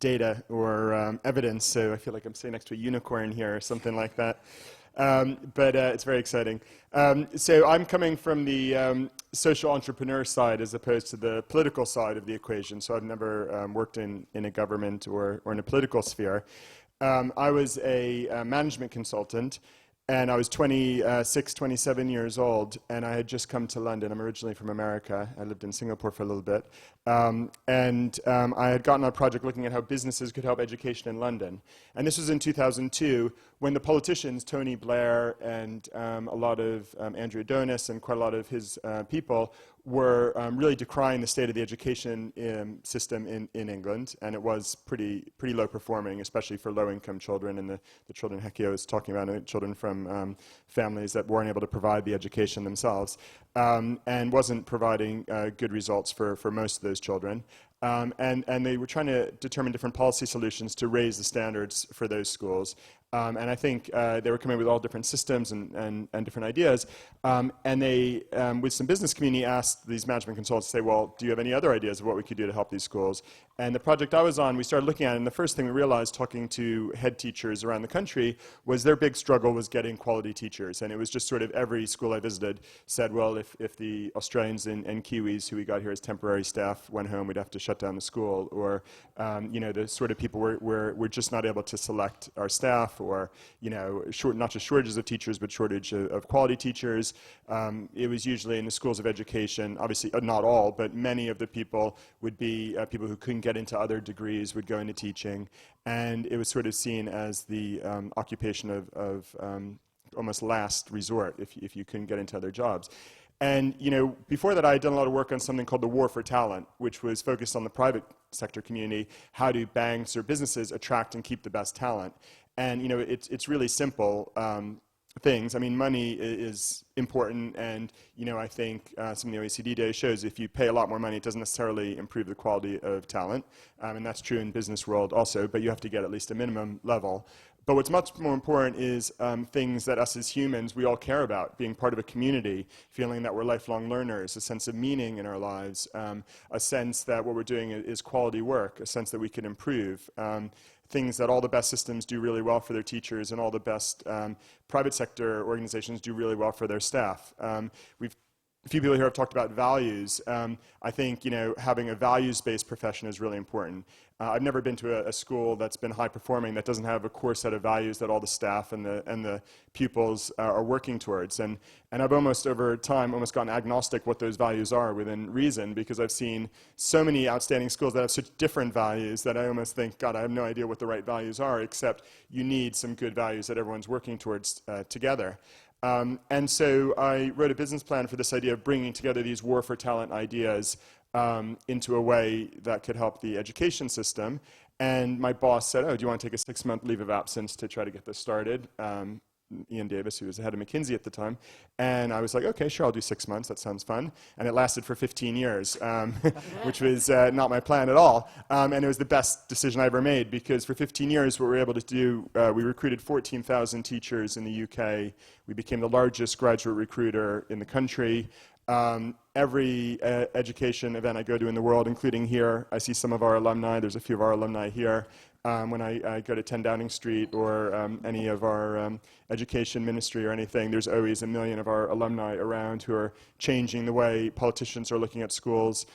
data or evidence, so I feel like I'm sitting next to a unicorn here or something like that. But it's very exciting. So I'm coming from the social entrepreneur side as opposed to the political side of the equation, so I've never worked in a government or in a political sphere. I was a management consultant, and I was 26, 27 years old, and I had just come to London. I'm originally from America. I lived in Singapore for a little bit. I had gotten on a project looking at how businesses could help education in London. And this was in 2002, when the politicians, Tony Blair and a lot of Andrew Adonis and quite a lot of his people, were really decrying the state of the education system in England, and it was pretty low performing, especially for low-income children, and the children Hekio was talking about, children from families that weren't able to provide the education themselves, and wasn't providing good results for most of those children. And they were trying to determine different policy solutions to raise the standards for those schools. And I think they were coming with all different systems and different ideas. And they, with some business community, asked these management consultants to say, well, do you have any other ideas of what we could do to help these schools? And the project I was on, we started looking at it, and the first thing we realized, talking to head teachers around the country, was their big struggle was getting quality teachers. And it was just sort of every school I visited said, well, if the Australians and Kiwis who we got here as temporary staff went home, we'd have to shut down the school. Or, the sort of people we're just not able to select our staff, or, not just shortages of teachers, but shortage of quality teachers. It was usually in the schools of education, obviously not all, but many of the people would be people who couldn't get into other degrees, would go into teaching. And it was sort of seen as the occupation of almost last resort if you couldn't get into other jobs. And before that, I had done a lot of work on something called the War for Talent, which was focused on the private sector community. How do banks or businesses attract and keep the best talent? And it's really simple things. I mean, money is important, and I think some of the OECD data shows if you pay a lot more money, it doesn't necessarily improve the quality of talent, and that's true in business world also. But you have to get at least a minimum level. But what's much more important is things that us as humans, we all care about, being part of a community, feeling that we're lifelong learners, a sense of meaning in our lives, a sense that what we're doing is quality work, a sense that we can improve, things that all the best systems do really well for their teachers and all the best private sector organizations do really well for their staff. A few people here have talked about values. I think having a values-based profession is really important. I've never been to a school that's been high-performing that doesn't have a core set of values that all the staff and the pupils are working towards. And I've almost, over time, gotten agnostic what those values are within reason, because I've seen so many outstanding schools that have such different values that I almost think, God, I have no idea what the right values are, except you need some good values that everyone's working towards together. And so I wrote a business plan for this idea of bringing together these war for talent ideas into a way that could help the education system. And my boss said, oh, do you want to take a 6-month leave of absence to try to get this started? Ian Davis, who was the head of McKinsey at the time. And I was like, okay, sure, I'll do 6 months. That sounds fun. And it lasted for 15 years, which was not my plan at all. And it was the best decision I ever made, because for 15 years, what we were able to do, we recruited 14,000 teachers in the UK. We became the largest graduate recruiter in the country. Every education event I go to in the world, including here, I see some of our alumni. There's a few of our alumni here. When I go to 10 Downing Street or any of our education ministry or anything, there's always 1 million of our alumni around who are changing the way politicians are looking at schools.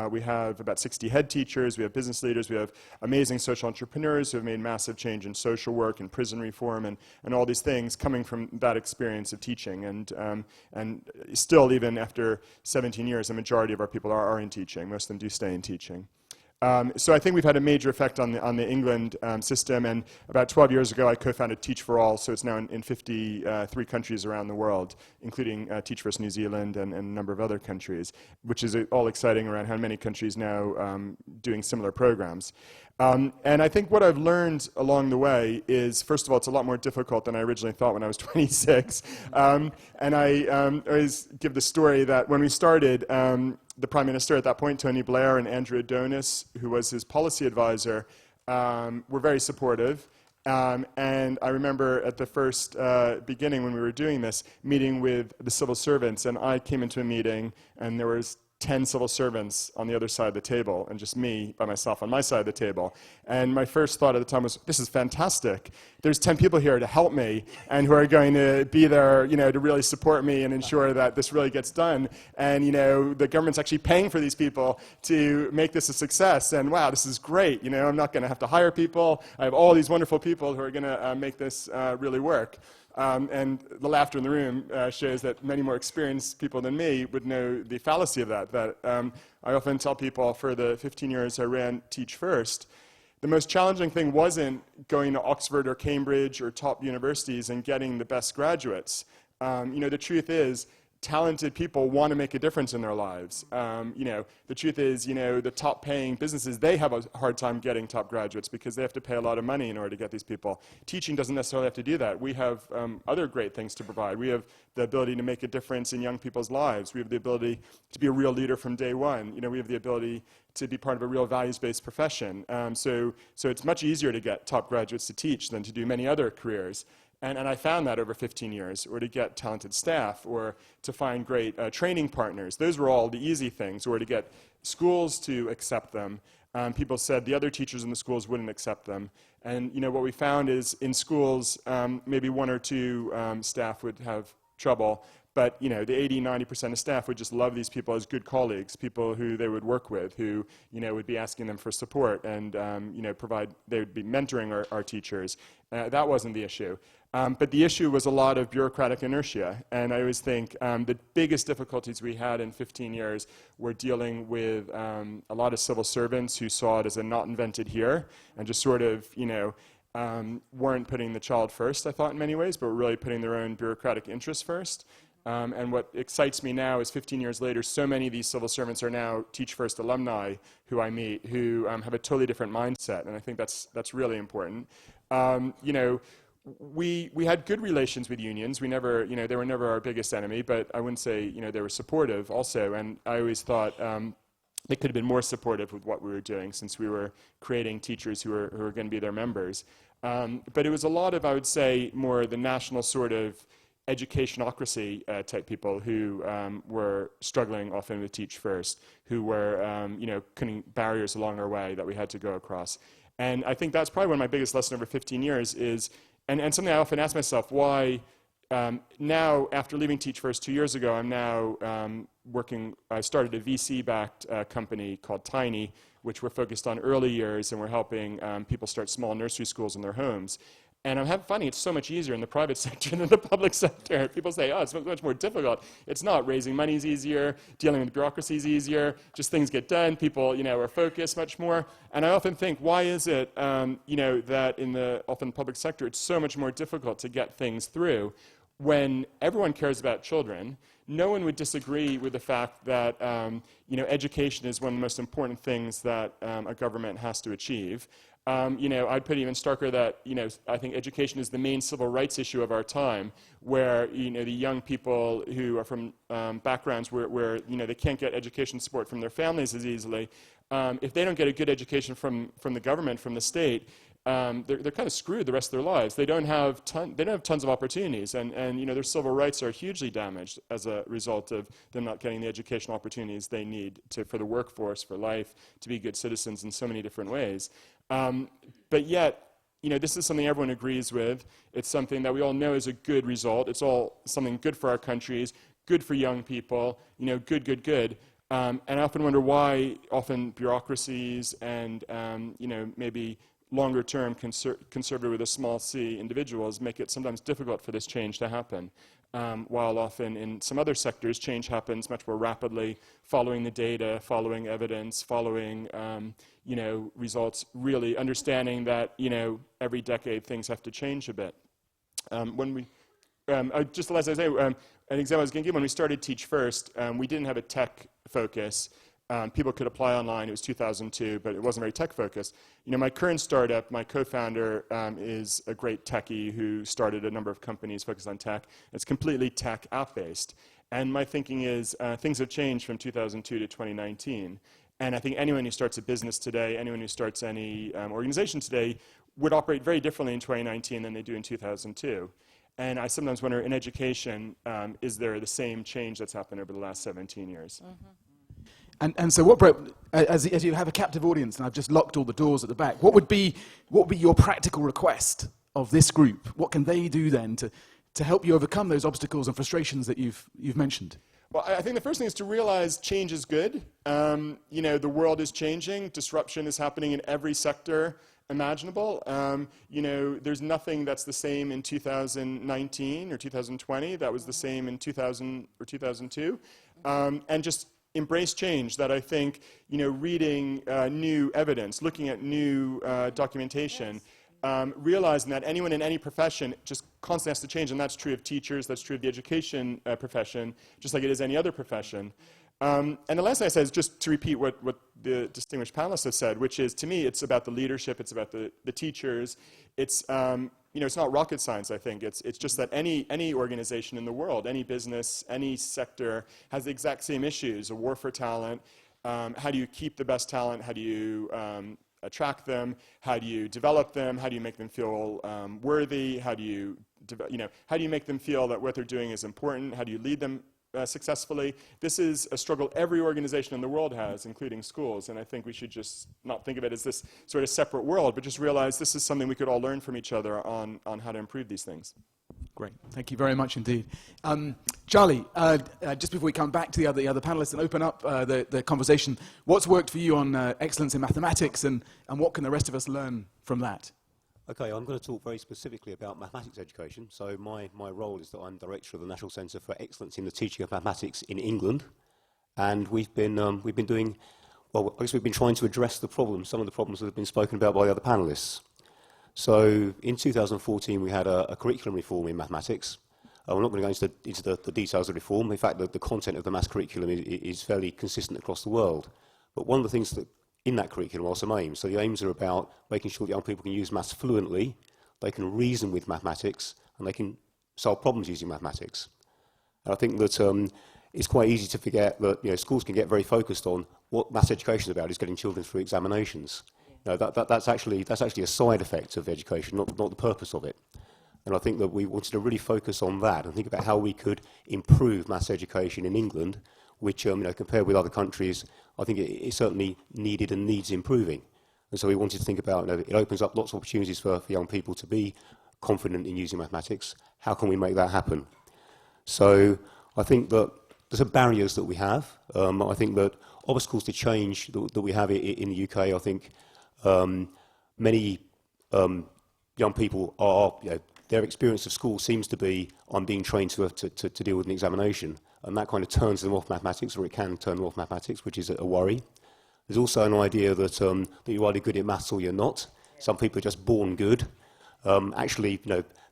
We have about 60 head teachers, we have business leaders, we have amazing social entrepreneurs who have made massive change in social work and prison reform and all these things coming from that experience of teaching. And still, even after 17 years, the majority of our people are in teaching. Most of them do stay in teaching. So I think we've had a major effect on the England system, and about 12 years ago I co-founded Teach for All, so it's now in 53 countries around the world, including Teach for Us New Zealand and a number of other countries, which is all exciting around how many countries now doing similar programs. And I think what I've learned along the way is, first of all, it's a lot more difficult than I originally thought when I was 26. And I always give the story that when we started, the Prime Minister at that point, Tony Blair, and Andrew Adonis, who was his policy advisor, were very supportive. And I remember at the first beginning when we were doing this, meeting with the civil servants, and I came into a meeting and there was 10 civil servants on the other side of the table, and just me by myself on my side of the table. And my first thought at the time was, this is fantastic. There's 10 people here to help me and who are going to be there, to really support me and ensure that this really gets done. And, the government's actually paying for these people to make this a success. And wow, this is great. I'm not going to have to hire people. I have all these wonderful people who are going to make this really work. And the laughter in the room shows that many more experienced people than me would know the fallacy of that. I often tell people for the 15 years I ran Teach First, the most challenging thing wasn't going to Oxford or Cambridge or top universities and getting the best graduates. The truth is, talented people want to make a difference in their lives. The truth is, the top paying businesses, they have a hard time getting top graduates because they have to pay a lot of money in order to get these people. Teaching doesn't necessarily have to do that. We have other great things to provide. We have the ability to make a difference in young people's lives. We have the ability to be a real leader from day one. We have the ability to be part of a real values-based profession. So it's much easier to get top graduates to teach than to do many other careers. And I found that over 15 years, or to get talented staff, or to find great training partners. Those were all the easy things, or to get schools to accept them. People said the other teachers in the schools wouldn't accept them. And what we found is in schools, maybe one or two staff would have trouble, but the 80-90% of staff would just love these people as good colleagues, people who they would work with, who would be asking them for support and they would be mentoring our teachers. That wasn't the issue. But the issue was a lot of bureaucratic inertia. And I always think the biggest difficulties we had in 15 years were dealing with a lot of civil servants who saw it as a not invented here and just sort of, weren't putting the child first, I thought, in many ways, but were really putting their own bureaucratic interests first. And what excites me now is 15 years later, so many of these civil servants are now Teach First alumni who I meet who have a totally different mindset. And I think that's really important. We had good relations with unions. We never, they were never our biggest enemy, but I wouldn't say, they were supportive also. And I always thought they could have been more supportive with what we were doing since we were creating teachers who were going to be their members. But it was a lot of, I would say, more the national sort of educationocracy type people who were struggling often with Teach First, who were, putting barriers along our way that we had to go across. And I think that's probably one of my biggest lessons over 15 years is, and something I often ask myself, why now, after leaving Teach First 2 years ago, I'm now I started a VC-backed company called Tiny, which we're focused on early years, and we're helping people start small nursery schools in their homes. And I'm finding it's so much easier in the private sector than the public sector. People say, oh, it's much more difficult. It's not. Raising money is easier. Dealing with bureaucracy is easier. Just things get done. People, are focused much more. And I often think, why is it, that in the often public sector, it's so much more difficult to get things through when everyone cares about children? No one would disagree with the fact that, education is one of the most important things that a government has to achieve. I'd put it even starker that, I think education is the main civil rights issue of our time, where, the young people who are from backgrounds where they can't get education support from their families as easily, if they don't get a good education from the government, from the state, they're kind of screwed the rest of their lives. They don't have tons of opportunities, and their civil rights are hugely damaged as a result of them not getting the educational opportunities they need for the workforce, for life, to be good citizens in so many different ways. But yet, this is something everyone agrees with. It's something that we all know is a good result. It's all something good for our countries, good for young people, good. And I often wonder why often bureaucracies and, maybe longer-term conservative with a small c individuals make it sometimes difficult for this change to happen, while often in some other sectors change happens much more rapidly, following the data, following evidence, following results, really understanding that every decade things have to change a bit. Just as I say, an example I was going to give, when we started Teach First, we didn't have a tech focus. People could apply online. It was 2002, but it wasn't very tech-focused. My current startup, my co-founder is a great techie who started a number of companies focused on tech. It's completely tech app-based. And my thinking is things have changed from 2002 to 2019. And I think anyone who starts a business today, anyone who starts any organization today, would operate very differently in 2019 than they do in 2002. And I sometimes wonder, in education, is there the same change that's happened over the last 17 years? And so what, as you have a captive audience, and I've just locked all the doors at the back, what would be your practical request of this group? What can they do then to help you overcome those obstacles and frustrations that you've mentioned? Well, I think the first thing is to realize change is good. You know, the world is changing. Disruption is happening in every sector imaginable. You know, there's nothing that's the same in 2019 or 2020 that was the same in 2000 or 2002. And just embrace change. That I think, you know, reading new evidence, looking at new documentation, realizing that anyone in any profession just constantly has to change, and that's true of teachers, that's true of the education profession, just like it is any other profession. And the last thing I said is just to repeat what the distinguished panelists have said, which is, to me, it's about the leadership, it's about the teachers. It's, you know, it's not rocket science, I think. It's just that any organization in the world, any business, any sector has the exact same issues: a war for talent. How do you keep the best talent? How do you attract them? How do you develop them? How do you make them feel worthy? How do you, how do you make them feel that what they're doing is important? How do you lead them successfully? This is a struggle every organization in the world has, including schools, and I think we should just not think of it as this sort of separate world, but just realize this is something we could all learn from each other on how to improve these things. Great, thank you very much indeed. Charlie, just before we come back to the other panelists and open up the conversation, what's worked for you on excellence in mathematics, and what can the rest of us learn from that? Okay, I'm going to talk very specifically about mathematics education. So my role is that I'm director of the National Centre for Excellence in the Teaching of Mathematics in England, and we've been doing, well, I guess we've been trying to address some of the problems that have been spoken about by the other panellists. So in 2014 we had a curriculum reform in mathematics. We're not going to go into the details of reform. In fact, the content of the maths curriculum is fairly consistent across the world. But one of the things that in that curriculum are some aims. So the aims are about making sure that young people can use maths fluently, they can reason with mathematics, and they can solve problems using mathematics. And I think that it's quite easy to forget that schools can get very focused on what maths education is about, is getting children through examinations. That's actually a side effect of education, not the purpose of it. And I think that we wanted to really focus on that and think about how we could improve maths education in England, which, compared with other countries, I think it certainly needed and needs improving. And so we wanted to think about, it opens up lots of opportunities for young people to be confident in using mathematics. How can we make that happen? So I think that there's some barriers that we have. I think that obstacles to change that we have in the UK, I think many young people are, their experience of school seems to be, I'm being trained to deal with an examination. And that kind of turns them off mathematics, or it can turn them off mathematics, which is a worry. There's also an idea that you're either good at maths or you're not. Some people are just born good. Actually,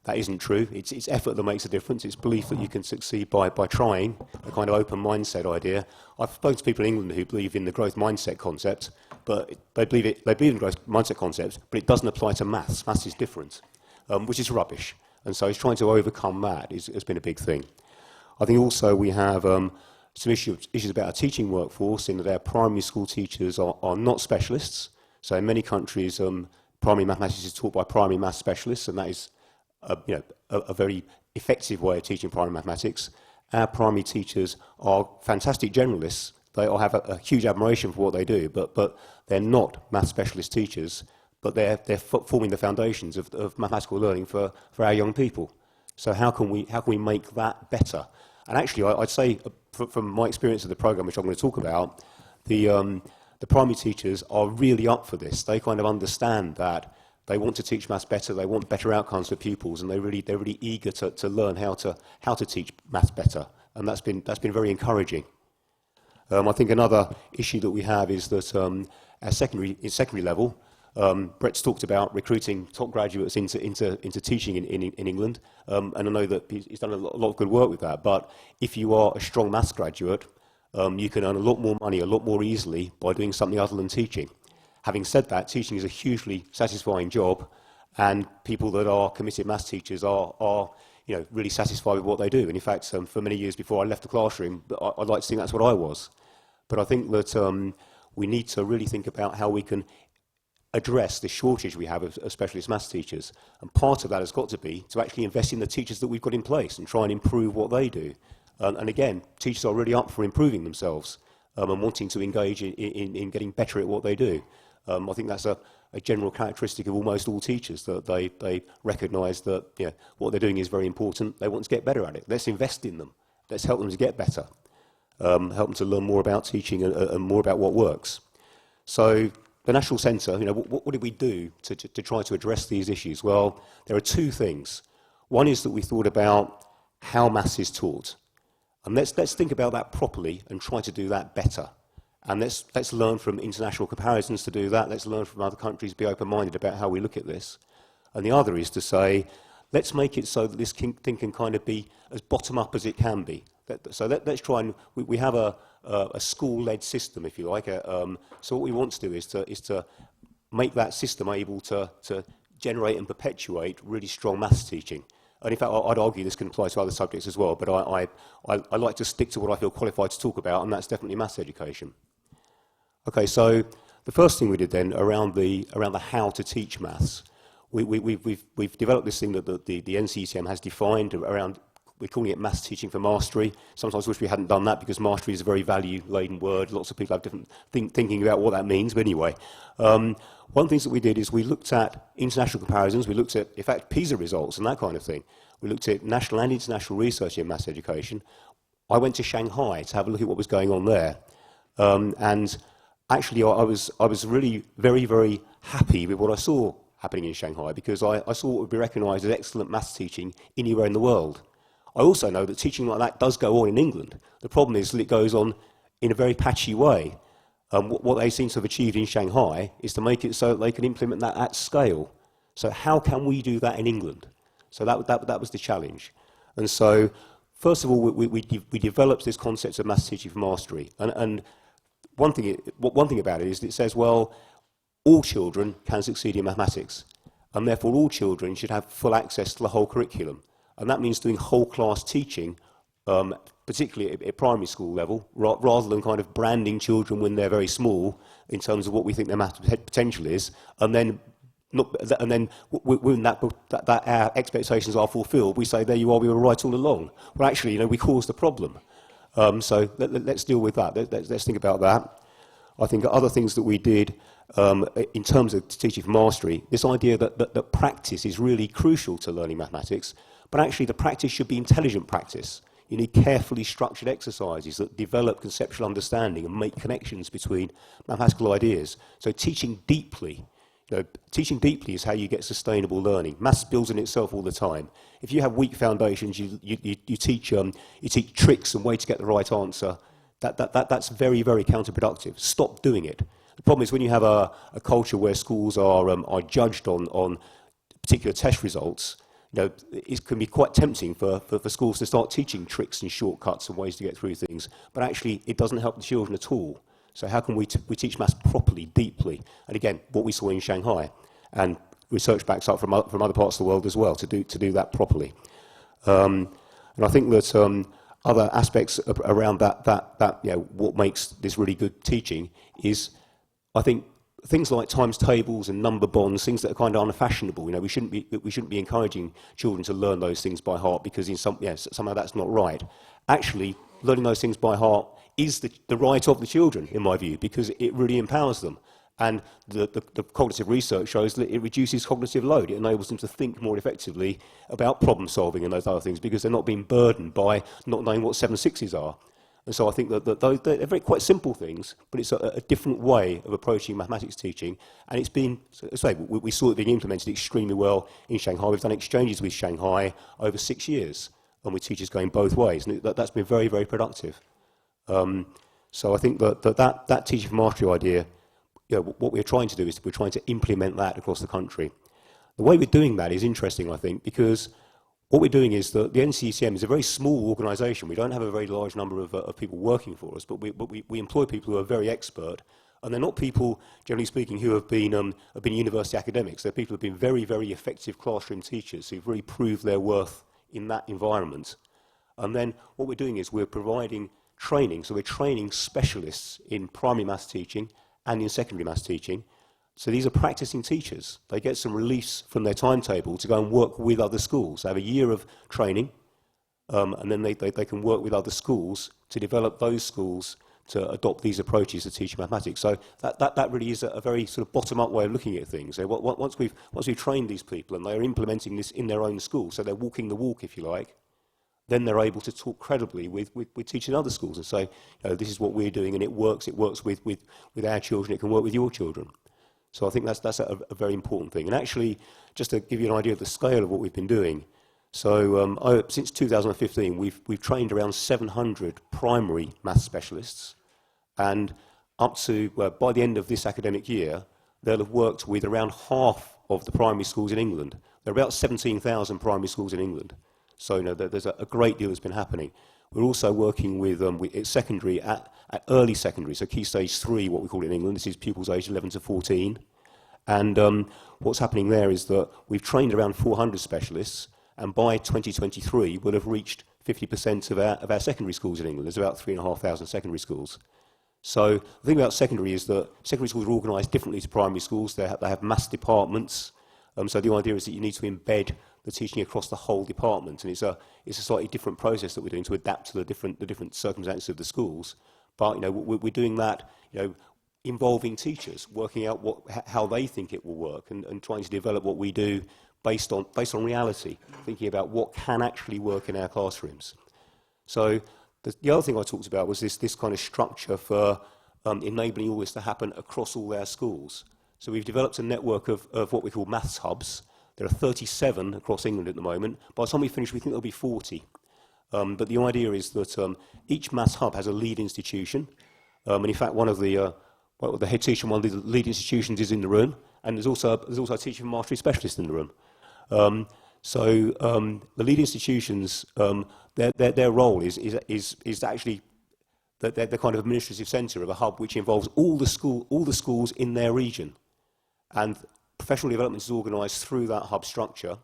that isn't true. It's effort that makes a difference. It's belief that you can succeed by trying, a kind of open mindset idea. I've spoken to people in England who believe in the growth mindset concept, but they believe in growth mindset concepts, but it doesn't apply to maths. Maths is different, which is rubbish. And so it's trying to overcome that has been a big thing. I think also we have some issues about our teaching workforce, in that our primary school teachers are not specialists. So in many countries, primary mathematics is taught by primary maths specialists, and that is a very effective way of teaching primary mathematics. Our primary teachers are fantastic generalists. They all have a huge admiration for what they do, but they're not maths specialist teachers, but they're forming the foundations of mathematical learning for our young people. So how can we make that better? And actually, I'd say, from my experience of the program, which I'm going to talk about, the primary teachers are really up for this. They kind of understand that they want to teach maths better. They want better outcomes for pupils, and they're really eager to learn how to teach maths better. And that's been very encouraging. I think another issue that we have is that at secondary level, Brett's talked about recruiting top graduates into teaching in England, and I know that he's done a lot of good work with that. But if you are a strong maths graduate, you can earn a lot more money a lot more easily by doing something other than teaching. Having said that, teaching is a hugely satisfying job, and people that are committed maths teachers are really satisfied with what they do. And in fact, for many years before I left the classroom, I'd like to think that's what I was. But I think that we need to really think about how we can address the shortage we have of specialist maths teachers. And part of that has got to be to actually invest in the teachers that we've got in place and try and improve what they do. And again, teachers are really up for improving themselves and wanting to engage in getting better at what they do. I think that's a general characteristic of almost all teachers, that they recognise that what they're doing is very important. They want to get better at it. Let's invest in them. Let's help them to get better. Help them to learn more about teaching and more about what works. So the National Centre, what did we do to try to address these issues? Well, there are two things. One is that we thought about how maths is taught. And let's think about that properly and try to do that better. And let's learn from international comparisons to do that. Let's learn from other countries, be open-minded about how we look at this. And the other is to say, let's make it so that this thing can kind of be as bottom-up as it can be. So let's try and, we have a school-led system, if you like. So what we want to do is to make that system able to generate and perpetuate really strong maths teaching. And in fact, I'd argue this can apply to other subjects as well, but I like to stick to what I feel qualified to talk about, and that's definitely maths education. Okay, so the first thing we did then around the how to teach maths, we've developed this thing that the NCECM has defined around. We're calling it maths teaching for mastery. Sometimes wish we hadn't done that because mastery is a very value-laden word. Lots of people have different thinking about what that means. But anyway, one of the things that we did is we looked at international comparisons. We looked at, in fact, PISA results and that kind of thing. We looked at national and international research in maths education. I went to Shanghai to have a look at what was going on there. And actually, I was really very, very happy with what I saw happening in Shanghai, because I saw what would be recognised as excellent maths teaching anywhere in the world. I also know that teaching like that does go on in England. The problem is that it goes on in a very patchy way. What they seem to have achieved in Shanghai is to make it so that they can implement that at scale. So how can we do that in England? So that was the challenge. And so, first of all, we developed this concept of maths teaching for mastery. And one thing about it is that it says, well, all children can succeed in mathematics, and therefore all children should have full access to the whole curriculum. And that means doing whole class teaching, particularly at primary school level, rather than kind of branding children when they're very small in terms of what we think their math potential is, and then when our expectations are fulfilled, we say, there you are, we were right all along. Well, actually, we caused the problem. So let's deal with that. Let's think about that. I think other things that we did in terms of teaching for mastery, this idea that practice is really crucial to learning mathematics, but actually the practice should be intelligent practice. You need carefully structured exercises that develop conceptual understanding and make connections between mathematical ideas. So teaching deeply is how you get sustainable learning. Maths builds on itself all the time. If you have weak foundations, you teach tricks and ways to get the right answer. That's very, very counterproductive. Stop doing it. The problem is when you have a culture where schools are judged on particular test results, it can be quite tempting for schools to start teaching tricks and shortcuts and ways to get through things. But actually, it doesn't help the children at all. So how can we teach maths properly, deeply? And again, what we saw in Shanghai, and research backs up from other parts of the world as well to do that properly. And I think that other aspects around that what makes this really good teaching is, I think, things like times tables and number bonds, things that are kind of unfashionable. We shouldn't be encouraging children to learn those things by heart, because somehow that's not right. Actually, learning those things by heart is the right of the children, in my view, because it really empowers them. And the cognitive research shows that it reduces cognitive load. It enables them to think more effectively about problem solving and those other things, because they're not being burdened by not knowing what 7 6s are. And so I think that they're very quite simple things, but it's a different way of approaching mathematics teaching. And it's been, we saw it being implemented extremely well in Shanghai. We've done exchanges with Shanghai over 6 years, and with teachers going both ways. And that's been very, very productive. So I think that teaching for mastery idea, what we're trying to do is we're trying to implement that across the country. The way we're doing that is interesting, I think, because what we're doing is that the NCECM is a very small organisation. We don't have a very large number of people working for us, but we employ people who are very expert, and they're not people, generally speaking, who have been university academics. They're people who have been very, very effective classroom teachers who've really proved their worth in that environment. And then what we're doing is we're providing training. So we're training specialists in primary maths teaching and in secondary maths teaching. So these are practicing teachers. They get some release from their timetable to go and work with other schools. They have a year of training, and then they can work with other schools to develop those schools to adopt these approaches to teaching mathematics. So that really is a very sort of bottom-up way of looking at things. So once we've trained these people and they're implementing this in their own school, so they're walking the walk, if you like, then they're able to talk credibly with teaching other schools and say, you know, this is what we're doing and it works with our children, it can work with your children. So I think that's a very important thing. And actually, just to give you an idea of the scale of what we've been doing, so since 2015, we've trained around 700 primary maths specialists, and up to, by the end of this academic year, they'll have worked with around half of the primary schools in England. There are about 17,000 primary schools in England. So you know, there's a great deal that's been happening. We're also working with secondary, at early secondary, so Key Stage 3, what we call it in England. This is pupils aged 11 to 14. And what's happening there is that we've trained around 400 specialists, and by 2023, we'll have reached 50% of our secondary schools in England. There's about 3,500 secondary schools. So the thing about secondary is that secondary schools are organised differently to primary schools. They have maths departments. So the idea is that you need to embed the teaching across the whole department, and it's a slightly different process that we're doing to adapt to the different circumstances of the schools. But you know, we're doing that, you know, involving teachers, working out how they think it will work, and trying to develop what we do based on reality, thinking about what can actually work in our classrooms. So the other thing I talked about was this kind of structure for enabling all this to happen across all our schools. So we've developed a network of what we call maths hubs. There are 37 across England at the moment. By the time we finish, we think there'll be 40. But the idea is that each maths hub has a lead institution. And in fact, one of the head teacher from one of the lead institutions is in the room. And there's also a teacher mastery specialist in the room. The lead institutions, their role is actually they're the kind of administrative centre of a hub which involves all the schools in their region. And professional development is organised through that hub structure,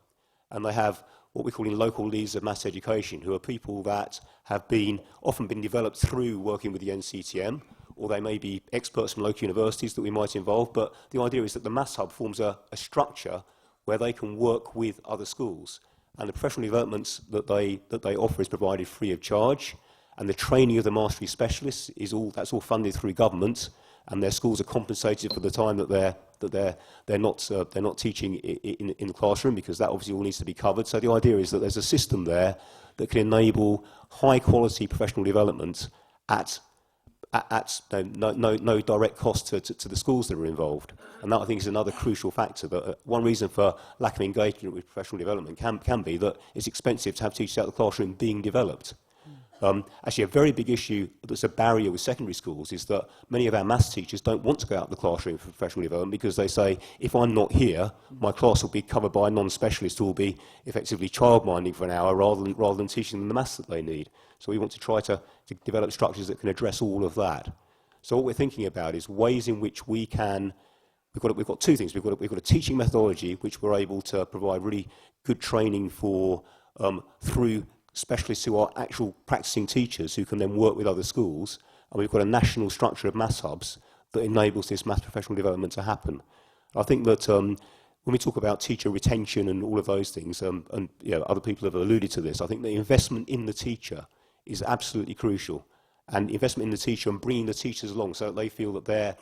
and they have what we call in local leads of maths education, who are people that have often been developed through working with the NCTM, or they may be experts from local universities that we might involve. But the idea is that the maths hub forms a structure where they can work with other schools, and the professional developments that they offer is provided free of charge, and the training of the mastery specialists that's all funded through government, and their schools are compensated for the time that they're not teaching in the classroom, because that obviously all needs to be covered. So the idea is that there's a system there that can enable high quality professional development at no direct cost to the schools that are involved. And that, I think, is another crucial factor. That one reason for lack of engagement with professional development can be that it's expensive to have teachers out of the classroom being developed. Actually, a very big issue that's a barrier with secondary schools is that many of our maths teachers don't want to go out of the classroom for professional development, because they say, if I'm not here, my class will be covered by a non-specialist who will be effectively childminding for an hour rather than teaching them the maths that they need. So we want to try to develop structures that can address all of that. So what we're thinking about is ways in which we can. We've got two things. We've got a teaching methodology which we're able to provide really good training for through specialists who are actual practicing teachers who can then work with other schools, and we've got a national structure of maths hubs that enables this maths professional development to happen. I think that when we talk about teacher retention and all of those things, and you know, other people have alluded to this, I think the investment in the teacher is absolutely crucial, and investment in the teacher and bringing the teachers along so that they feel that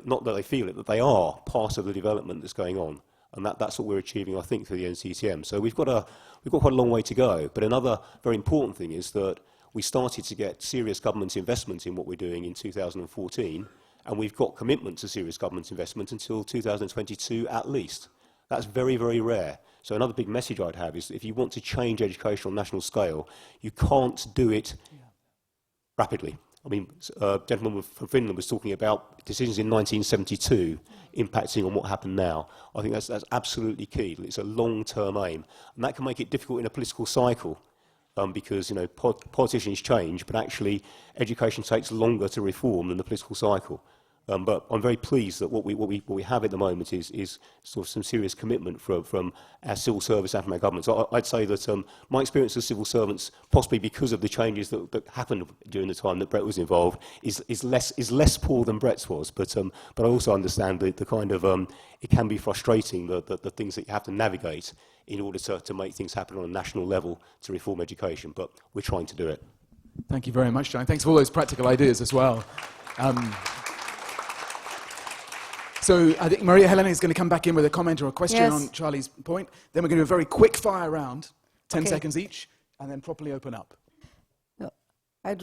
not that they feel it, that they are part of the development that's going on. And that's what we're achieving, I think, through the NCTM. So we've got quite a long way to go. But another very important thing is that we started to get serious government investment in what we're doing in 2014, and we've got commitment to serious government investment until 2022 at least. That's very, very rare. So another big message I'd have is, if you want to change education on national scale, you can't do it rapidly. I mean, a gentleman from Finland was talking about decisions in 1972 impacting on what happened now. I think that's absolutely key. It's a long-term aim, and that can make it difficult in a political cycle, because you know politicians change, but actually education takes longer to reform than the political cycle. But I'm very pleased that what we have at the moment is sort of some serious commitment from our civil service and from our government. So I'd say that my experience as civil servants, possibly because of the changes that happened during the time that Brett was involved, is less poor than Brett's was. But I also understand the kind of it can be frustrating the things that you have to navigate in order to make things happen on a national level to reform education. But we're trying to do it. Thank you very much, John. Thanks for all those practical ideas as well. So I think Maria Helena is going to come back in with a comment or a question Yes. on Charlie's point. Then we're going to do a very quick fire round, 10 Okay. seconds each, and then properly open up. No, I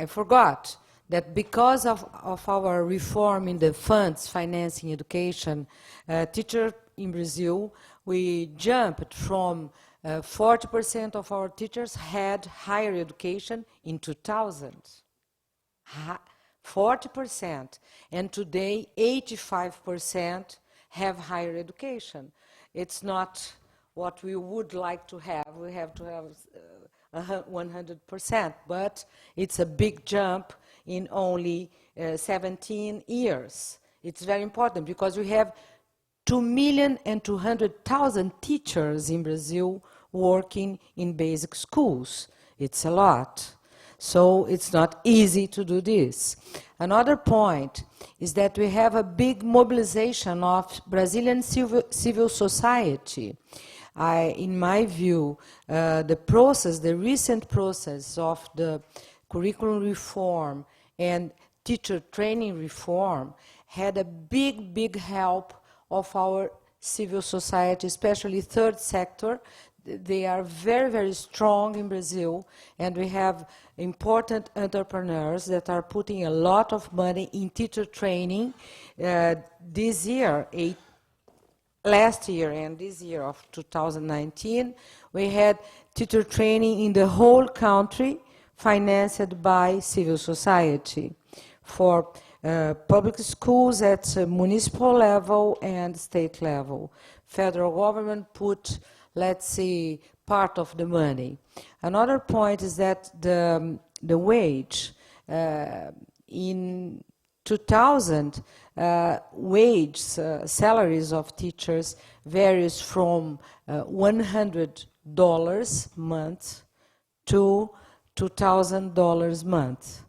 forgot that because of our reform in the funds financing education, teacher in Brazil, we jumped from 40% of our teachers had higher education in 2000. 40%. And today, 85% have higher education. It's not what we would like to have. We have to have 100%, but it's a big jump in only 17 years. It's very important because we have 2,200,000 teachers in Brazil working in basic schools. It's a lot. So it's not easy to do this. Another point is that we have a big mobilization of Brazilian civil society. In my view, the recent process of the curriculum reform and teacher training reform had a big help of our civil society, especially third sector. They are very strong in Brazil, and we have important entrepreneurs that are putting a lot of money in teacher training. This year, last year and this year of 2019, we had teacher training in the whole country financed by civil society for public schools at municipal level and state level. Federal government put, let's see, part of the money. Another point is that the wage in 2000, salaries of teachers varies from $100 month to $2,000 month.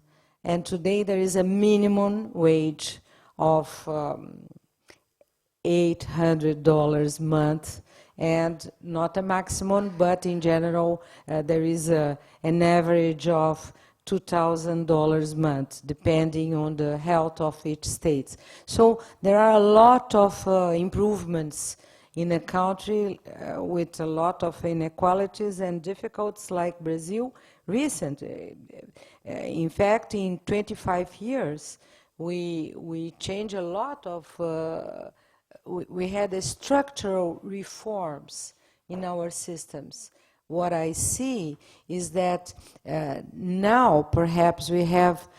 And today there is a minimum wage of $800 month, and not a maximum, but in general there is an average of $2,000 month, depending on the health of each state. So there are a lot of improvements in a country with a lot of inequalities and difficulties like Brazil recently. In fact, in 25 years, we changed a lot of, we had structural reforms in our systems. What I see is that now perhaps we have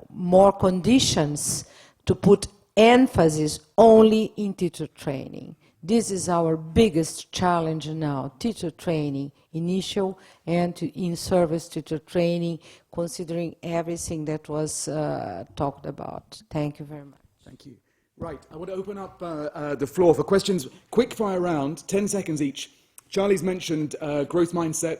more conditions to put emphasis only in teacher training. This is our biggest challenge now, teacher training, initial and in-service teacher training, considering everything that was talked about. Thank you very much. Thank you. Right, I want to open up the floor for questions. Quick fire round, 10 seconds each. Charlie's mentioned growth mindset.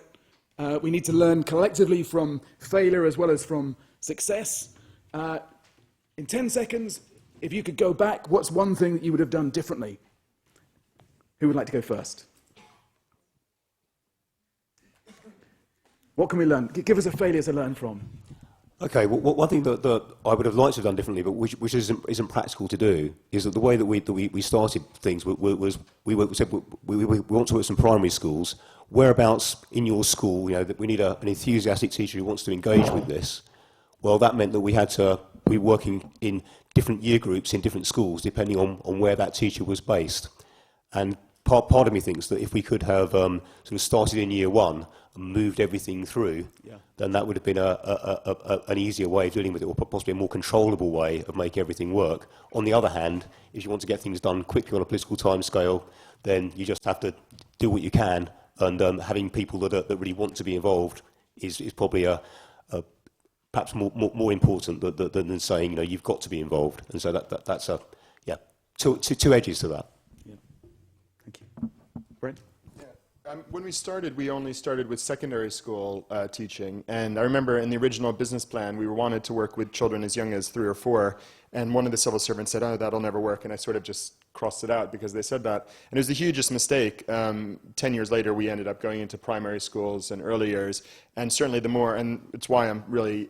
We need to learn collectively from failure as well as from success. In 10 seconds, if you could go back, what's one thing that you would have done differently? Who would like to go first? What can we learn? Give us a failure to learn from. Okay, well, one thing that I would have liked to have done differently, but which isn't practical to do, is that the way that we started things was we said we want to work with some primary schools. Whereabouts in your school, that we need an enthusiastic teacher who wants to engage with this. Well, that meant that we had to be working in different year groups in different schools, depending on where that teacher was based. And part of me thinks that if we could have sort of started in year one and moved everything through, then that would have been an easier way of dealing with it, or possibly a more controllable way of making everything work. On the other hand, if you want to get things done quickly on a political timescale, then you just have to do what you can, and having people that really want to be involved is probably perhaps more important than saying, you know, you've got to be involved. And so that's a, yeah, two edges to that. Yeah. Thank you. Brent? When we started, we only started with secondary school teaching. And I remember in the original business plan, we wanted to work with children as young as 3 or 4. And one of the civil servants said, oh, that'll never work. And I sort of just crossed it out because they said that. And it was the hugest mistake. 10 years later, we ended up going into primary schools and early years. And certainly the more, and it's why I'm really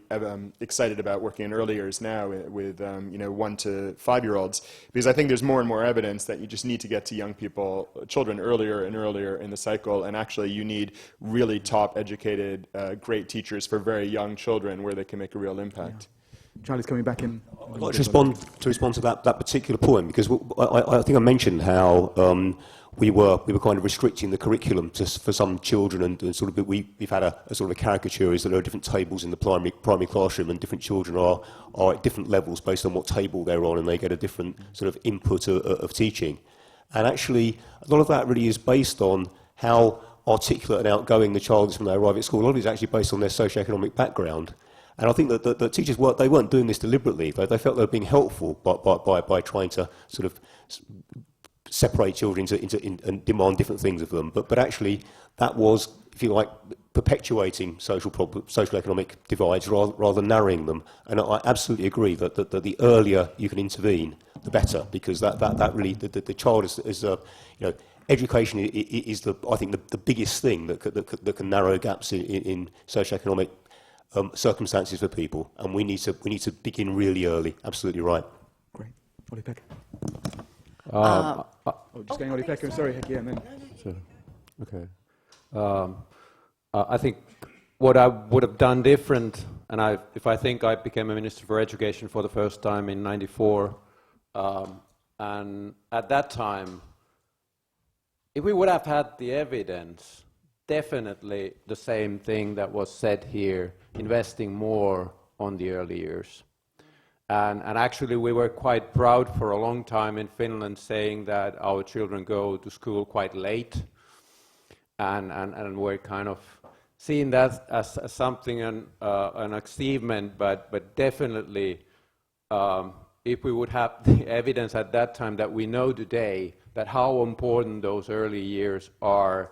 excited about working in early years now with 1 to 5-year-olds, because I think there's more and more evidence that you just need to get to young people, children earlier and earlier in the cycle. And actually you need really top educated, great teachers for very young children where they can make a real impact. Yeah. Charlie's coming back in. I'd like to respond to that particular point, because I think I mentioned how we were kind of restricting the curriculum just for some children, and sort of we've had a sort of a caricature is that there are different tables in the primary classroom, and different children are at different levels based on what table they're on, and they get a different sort of input of teaching. And actually, a lot of that really is based on how articulate and outgoing the child is when they arrive at school. A lot of it is actually based on their socioeconomic background. And I think that the teachers weren't doing this deliberately. They felt they were being helpful by trying to sort of separate children and demand different things of them. But actually, that was, if you like, perpetuating socioeconomic divides rather than narrowing them. And I absolutely agree that the earlier you can intervene, the better, because that really the child is education is I think the biggest thing that can narrow gaps in socioeconomic circumstances for people, and we need to begin really early. Absolutely right. Great. Ollie Pecker. Just going Ollie Pecker. Sorry, Heikki, and then. So, okay. I think what I would have done different, and if I think I became a Minister for Education for the first time in '94, and at that time, if we would have had the evidence, definitely the same thing that was said here, investing more on the early years. And actually we were quite proud for a long time in Finland saying that our children go to school quite late, and we're kind of seeing that as something, an achievement, but definitely if we would have the evidence at that time that we know today, that how important those early years are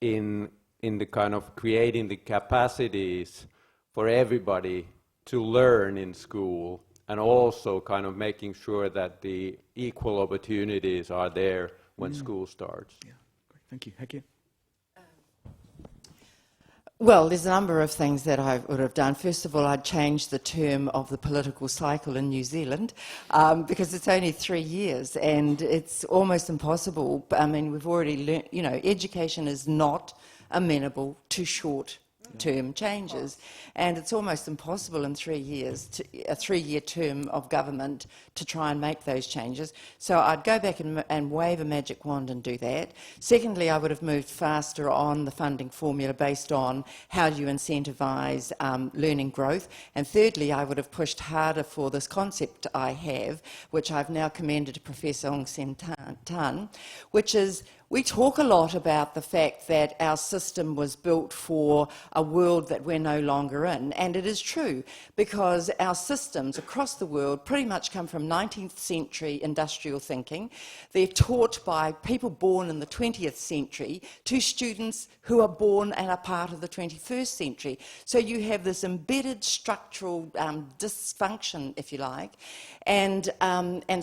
in the kind of creating the capacities for everybody to learn in school, and also kind of making sure that the equal opportunities are there when school starts. Yeah, great. Thank you. Heikki? Well, there's a number of things that I would have done. First of all, I'd changed the term of the political cycle in New Zealand because it's only 3 years and it's almost impossible. I mean, we've already learned, education is not amenable to short-term changes, and it's almost impossible in 3 years, a 3-year term of government, to try and make those changes. So I'd go back and wave a magic wand and do that. Secondly, I would have moved faster on the funding formula based on how do you incentivise learning growth. And thirdly, I would have pushed harder for this concept I have, which I've now commended to Professor Aung San Tan, which is, we talk a lot about the fact that our system was built for a world that we're no longer in, and it is true, because our systems across the world pretty much come from 19th century industrial thinking. They're taught by people born in the 20th century to students who are born and are part of the 21st century. So you have this embedded structural dysfunction, if you like. And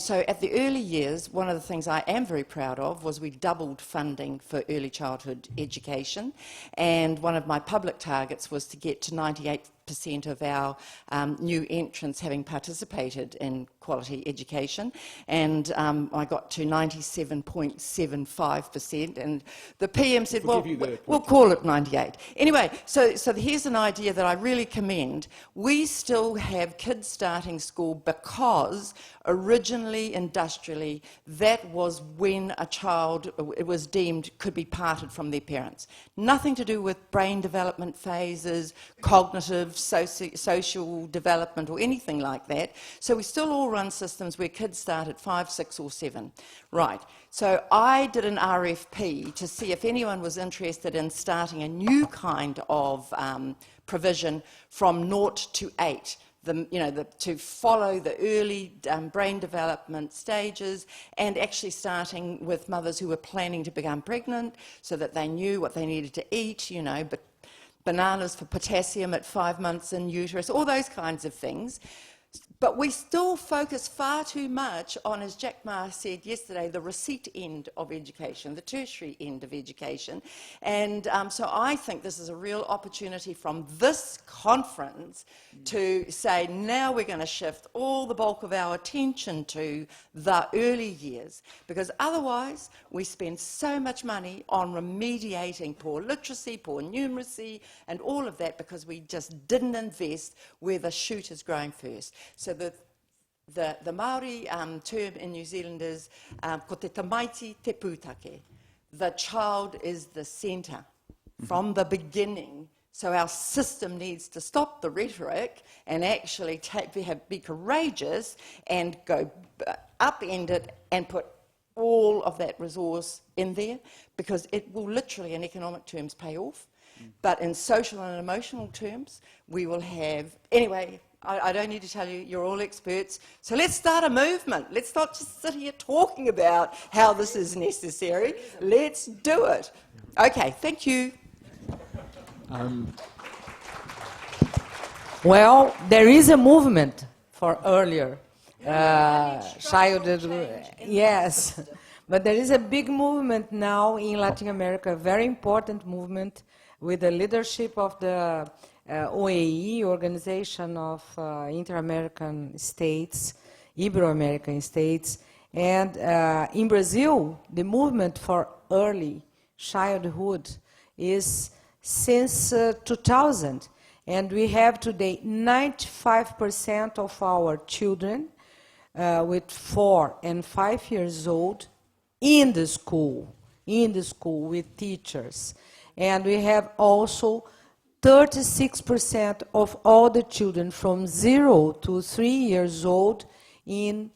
so at the early years, one of the things I am very proud of was we doubled funding for early childhood education, and one of my public targets was to get to 98% of our new entrants having participated in quality education, and I got to 97.75%, and the PM said, well, we'll call it 98. Anyway, so here's an idea that I really commend. We still have kids starting school because originally, industrially, that was when a child, it was deemed, could be parted from their parents. Nothing to do with brain development phases, cognitive, social development, or anything like that. So we still all run systems where kids start at 5, 6 or 7. Right. So I did an RFP to see if anyone was interested in starting a new kind of provision from 0 to 8. To follow the early brain development stages, and actually starting with mothers who were planning to become pregnant so that they knew what they needed to eat, but bananas for potassium at 5 months in uterus, all those kinds of things. But we still focus far too much on, as Jack Ma said yesterday, the receipt end of education, the tertiary end of education. And so I think this is a real opportunity from this conference to say, now we're going to shift all the bulk of our attention to the early years, because otherwise we spend so much money on remediating poor literacy, poor numeracy, and all of that because we just didn't invest where the shoot is growing first. So the Māori term in New Zealand is ko te tamaiti te pūtake. The child is the centre from the beginning. So our system needs to stop the rhetoric and actually be courageous and go upend it and put all of that resource in there, because it will literally, in economic terms, pay off. But in social and emotional terms, we will have... Anyway, I don't need to tell you, you're all experts. So let's start a movement. Let's not just sit here talking about how this is necessary. Let's do it. Okay, thank you. Well, there is a movement for earlier childhood. Yes, but there is a big movement now in Latin America, a very important movement with the leadership of the OAE, Organization of Inter-American States, Ibero-American States. And in Brazil, the movement for early childhood is since 2000. And we have today 95% of our children with 4 and 5 years old in the school with teachers. And we have also 36% of all the children from 0 to 3 years old in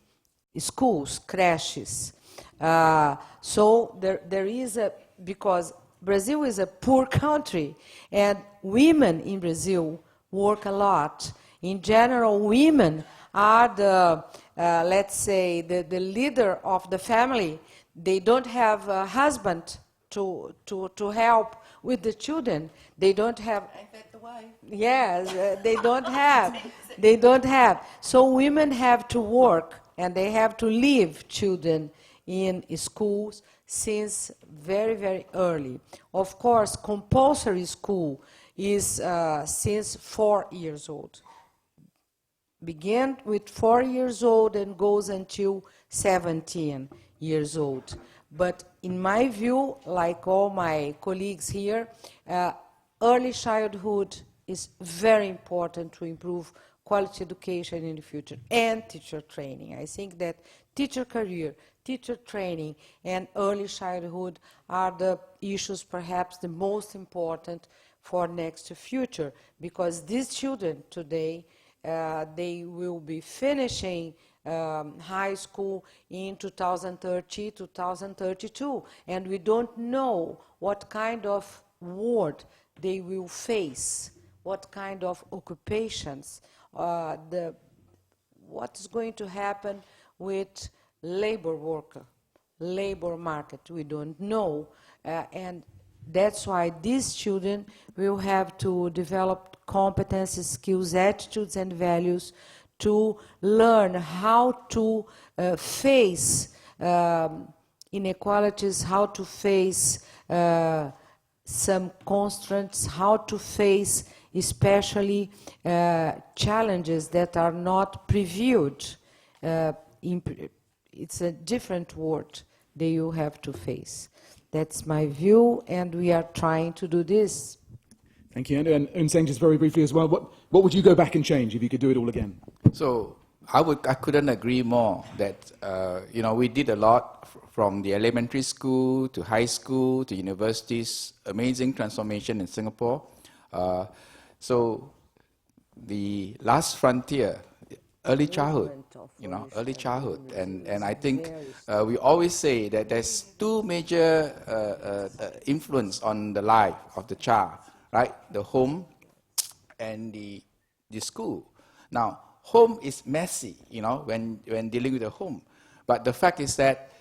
schools, creches. So there is because Brazil is a poor country, and women in Brazil work a lot. In general, women are the, let's say, the leader of the family. They don't have a husband to help with the children. They don't have... Ain't that the way? Yes, they don't have. They don't have. So women have to work, and they have to leave children in schools since very, very early. Of course, compulsory school is since 4 years old. Begin with 4 years old and goes until 17 years old. But in my view, like all my colleagues here, early childhood is very important to improve quality education in the future, and teacher training. I think that teacher career, teacher training, and early childhood are the issues perhaps the most important for next future, because these children today, they will be finishing high school in 2030, 2032, and we don't know what kind of world they will face, what kind of occupations, what is going to happen with labor market, we don't know, and that's why these children will have to develop competences, skills, attitudes, and values to learn how to face inequalities, how to face some constraints, how to face especially challenges that are not previewed. It's a different world that you have to face. That's my view, and we are trying to do this. Thank you, and Unseng, just very briefly as well, what would you go back and change if you could do it all again? So I couldn't agree more that we did a lot from the elementary school to high school to universities. Amazing transformation in Singapore. So the last frontier, early childhood, early childhood, and I think we always say that there's two major influence on the life of the child, right? The home and the school. Now, home is messy, when dealing with the home. But the fact is that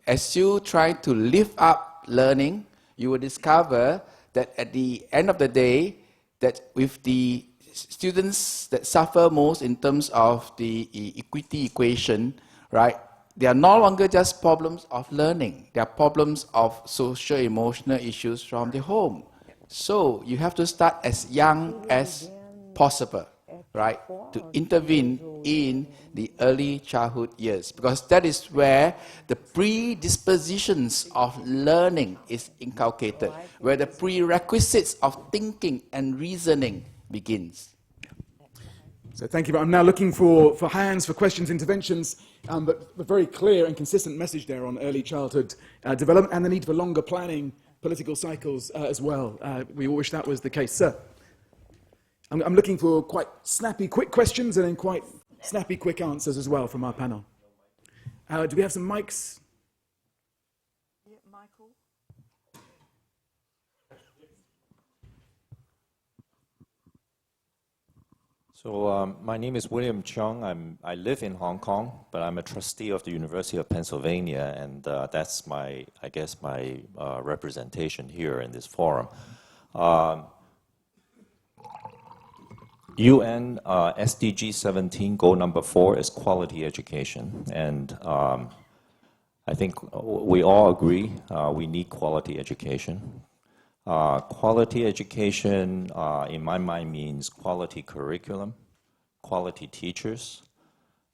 as you try to lift up learning, you will discover that at the end of the day, that with the students that suffer most in terms of the equity equation, right, they are no longer just problems of learning. They are problems of social emotional issues from the home. So you have to start as young as possible, right, to intervene in the early childhood years, because that is where the predispositions of learning is inculcated, where the prerequisites of thinking and reasoning begins. So thank you. I'm now looking for hands, for questions, interventions, but a very clear and consistent message there on early childhood development and the need for longer planning, political cycles as well. We all wish that was the case. Sir, I'm looking for quite snappy, quick questions and then quite snappy, quick answers as well from our panel. Do we have some mics? Yeah, Michael. So my name is William Chung. I live in Hong Kong, but I'm a trustee of the University of Pennsylvania, and that's my representation here in this forum. UN SDG 17 goal number 4 is quality education, and I think we all agree we need quality education. Quality education, in my mind, means quality curriculum, quality teachers.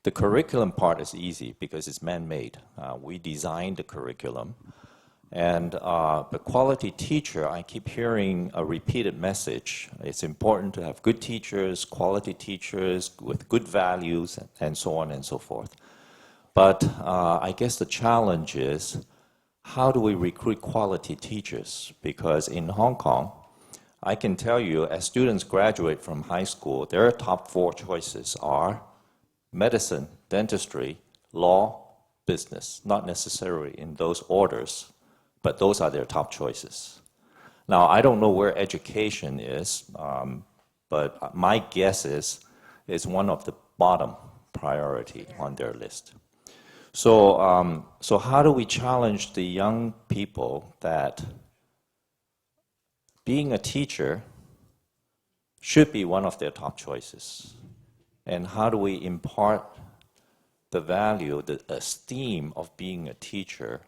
The curriculum part is easy because it's man-made. We designed the curriculum. And the quality teacher, I keep hearing a repeated message. It's important to have good teachers, quality teachers with good values, and so on and so forth. But I guess the challenge is, how do we recruit quality teachers? Because in Hong Kong, I can tell you, as students graduate from high school, their top 4 choices are medicine, dentistry, law, business. Not necessarily in those orders, but those are their top choices. Now, I don't know where education is, but my guess is it's one of the bottom priority on their list. So, so how do we challenge the young people that being a teacher should be one of their top choices? And how do we impart the value, the esteem of being a teacher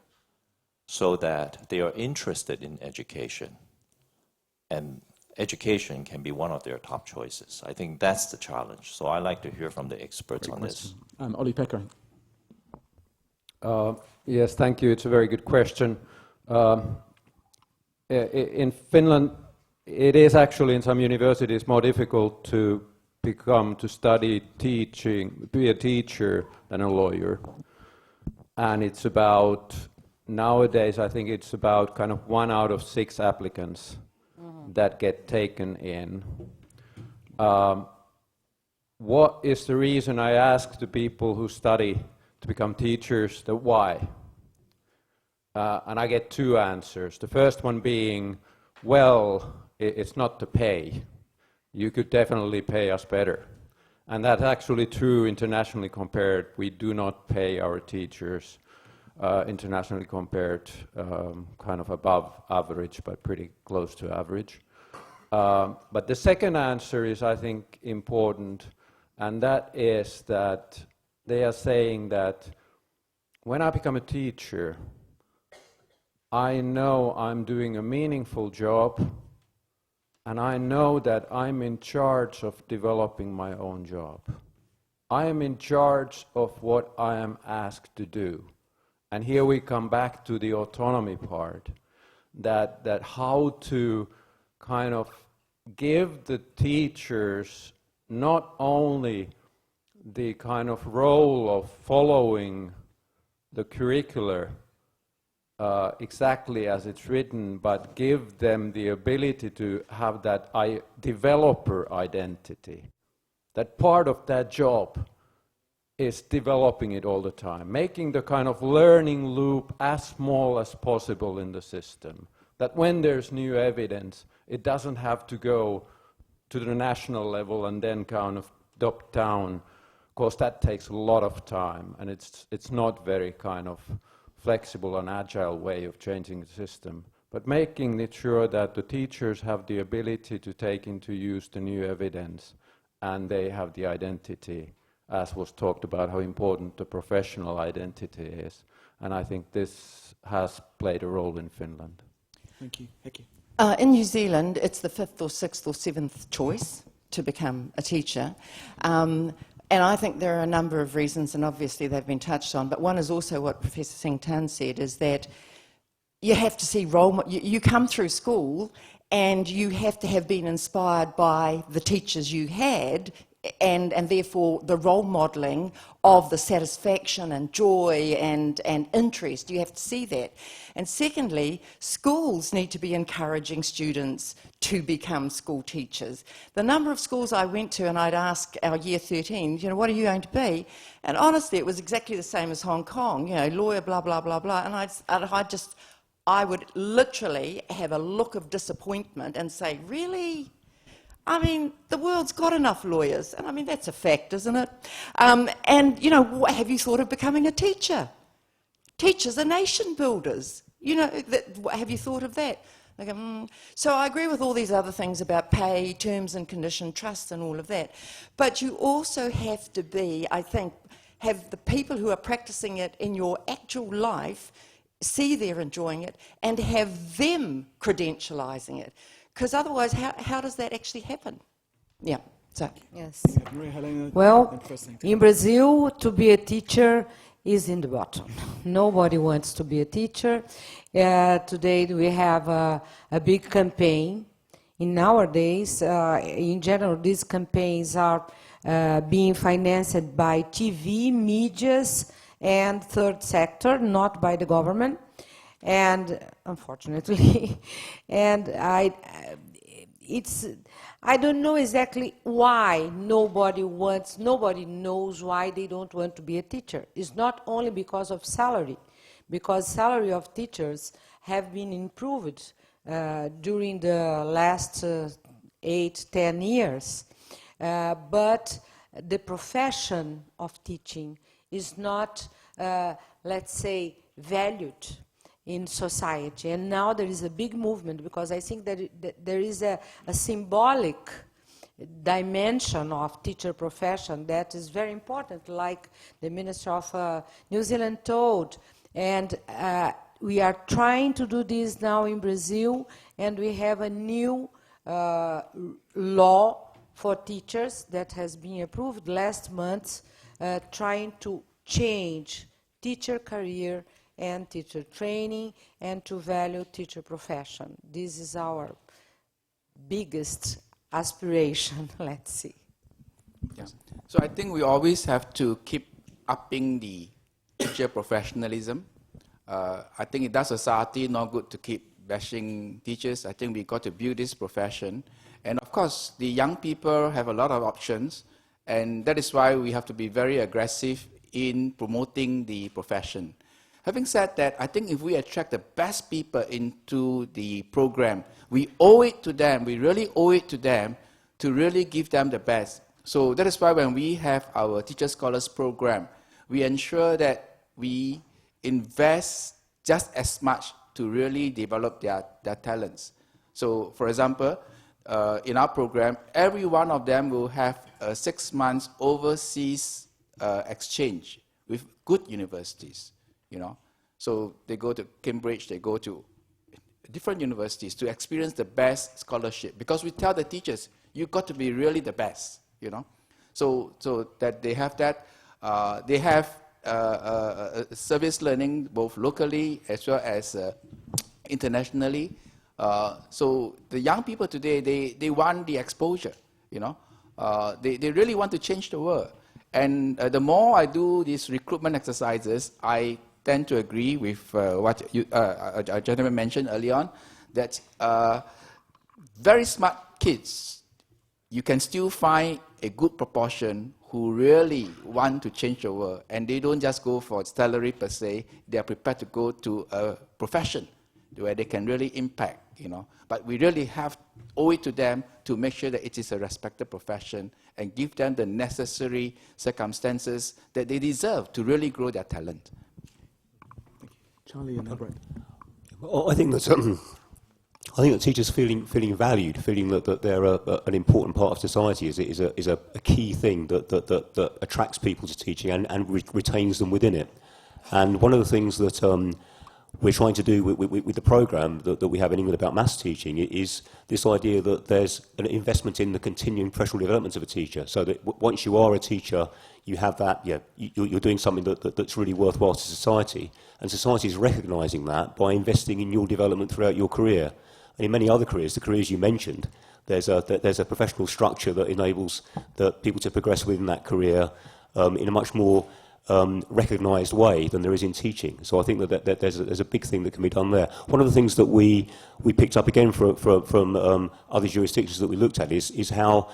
so that they are interested in education? And education can be one of their top choices. I think that's the challenge. So I'd like to hear from the experts on this. Ollie Peckering. Yes, thank you. It's a very good question. In Finland, it is actually in some universities more difficult to study teaching, be a teacher than a lawyer. And it's about, nowadays, I think it's about kind of 1 out of 6 applicants that get taken in. What is the reason? I ask the people who study to become teachers, the why. And I get 2 answers. The first one being, well, it's not the pay. You could definitely pay us better. And that's actually true internationally compared. We do not pay our teachers internationally compared, kind of above average, but pretty close to average. But the second answer is, I think, important, and that is that they are saying that when I become a teacher, I know I'm doing a meaningful job, and I know that I'm in charge of developing my own job. I am in charge of what I am asked to do. And here we come back to the autonomy part, that how to kind of give the teachers not only the kind of role of following the curricular exactly as it's written, but give them the ability to have that developer identity. That part of that job is developing it all the time, making the kind of learning loop as small as possible in the system. That when there's new evidence, it doesn't have to go to the national level and then kind of top down. Of course, that takes a lot of time, and it's not very kind of flexible and agile way of changing the system. But making it sure that the teachers have the ability to take into use the new evidence, and they have the identity, as was talked about, how important the professional identity is. And I think this has played a role in Finland. Thank you. Heikki. In New Zealand, it's the 5th or 6th or 7th choice to become a teacher. And I think there are a number of reasons, and obviously they've been touched on, but one is also what Professor Singh Tan said, is that you have to see you come through school and you have to have been inspired by the teachers you had, and therefore the role modelling of the satisfaction and joy and interest. You have to see that. And secondly, schools need to be encouraging students to become school teachers. The number of schools I went to, and I'd ask our year 13, you know, what are you going to be? And honestly, it was exactly the same as Hong Kong, you know, lawyer, blah, blah, blah, blah. And I would literally have a look of disappointment and say, really? I mean, the world's got enough lawyers. And I mean, that's a fact, isn't it? And, you know, have you thought of becoming a teacher? Teachers are nation builders. You know, have you thought of that? They go, So I agree with all these other things about pay, terms and condition, trust and all of that. But you also have to be, I think, have the people who are practicing it in your actual life see they're enjoying it and have them credentialising it. Because otherwise, how does that actually happen? Yeah, so. Yes. Maria Helena, Well, first thing. in Brazil, to be a teacher is in the bottom. Nobody wants to be a teacher. Today we have a big campaign. Nowadays, in general, these campaigns are being financed by TV, medias, and third sector, not by the government. And unfortunately, and I don't know exactly why nobody knows why they don't want to be a teacher. It's not only because of salary, because salary of teachers have been improved during the last 8-10 years, but the profession of teaching is not, let's say, valued in society. And now there is a big movement, because I think that there is a symbolic dimension of teacher profession that is very important, like the Minister of New Zealand told. And we are trying to do this now in Brazil, and we have a new law for teachers that has been approved last month, trying to change teacher career and teacher training, and to value teacher profession. This is our biggest aspiration, let's see. Yeah. So I think we always have to keep upping the teacher professionalism. I think in that society, not good to keep bashing teachers. I think we got to build this profession. And of course, the young people have a lot of options, and that is why we have to be very aggressive in promoting the profession. Having said that, I think if we attract the best people into the program, we owe it to them, we really owe it to them to really give them the best. So that is why when we have our Teacher Scholars program, we ensure that we invest just as much to really develop their talents. So for example, in our program, every one of them will have a 6 months overseas exchange with good universities. You know, so they go to Cambridge, they go to different universities to experience the best scholarship. Because we tell the teachers, you've got to be really the best, you know. So that they have that. They have service learning both locally as well as internationally. So the young people today, they want the exposure, you know. They really want to change the world. And the more I do these recruitment exercises, I tend to agree with what a gentleman mentioned early on, that very smart kids, you can still find a good proportion who really want to change the world, and they don't just go for salary per se, they are prepared to go to a profession where they can really impact, But we really owe it to them to make sure that it is a respected profession and give them the necessary circumstances that they deserve to really grow their talent. Charlie and then Brett. Well, I think that teachers feeling valued, feeling that they're an important part of society is a key thing that attracts people to teaching and retains them within it. And one of the things that we're trying to do with the programme that we have in England about maths teaching is this idea that there's an investment in the continuing professional development of a teacher, so that once you are a teacher, you have that, you're doing something that's really worthwhile to society, and society is recognising that by investing in your development throughout your career. And in many other careers, the careers you mentioned, there's a professional structure that enables people to progress within that career in a much more recognised way than there is in teaching. So I think that there's a big thing that can be done there. One of the things that we picked up again from other jurisdictions that we looked at is how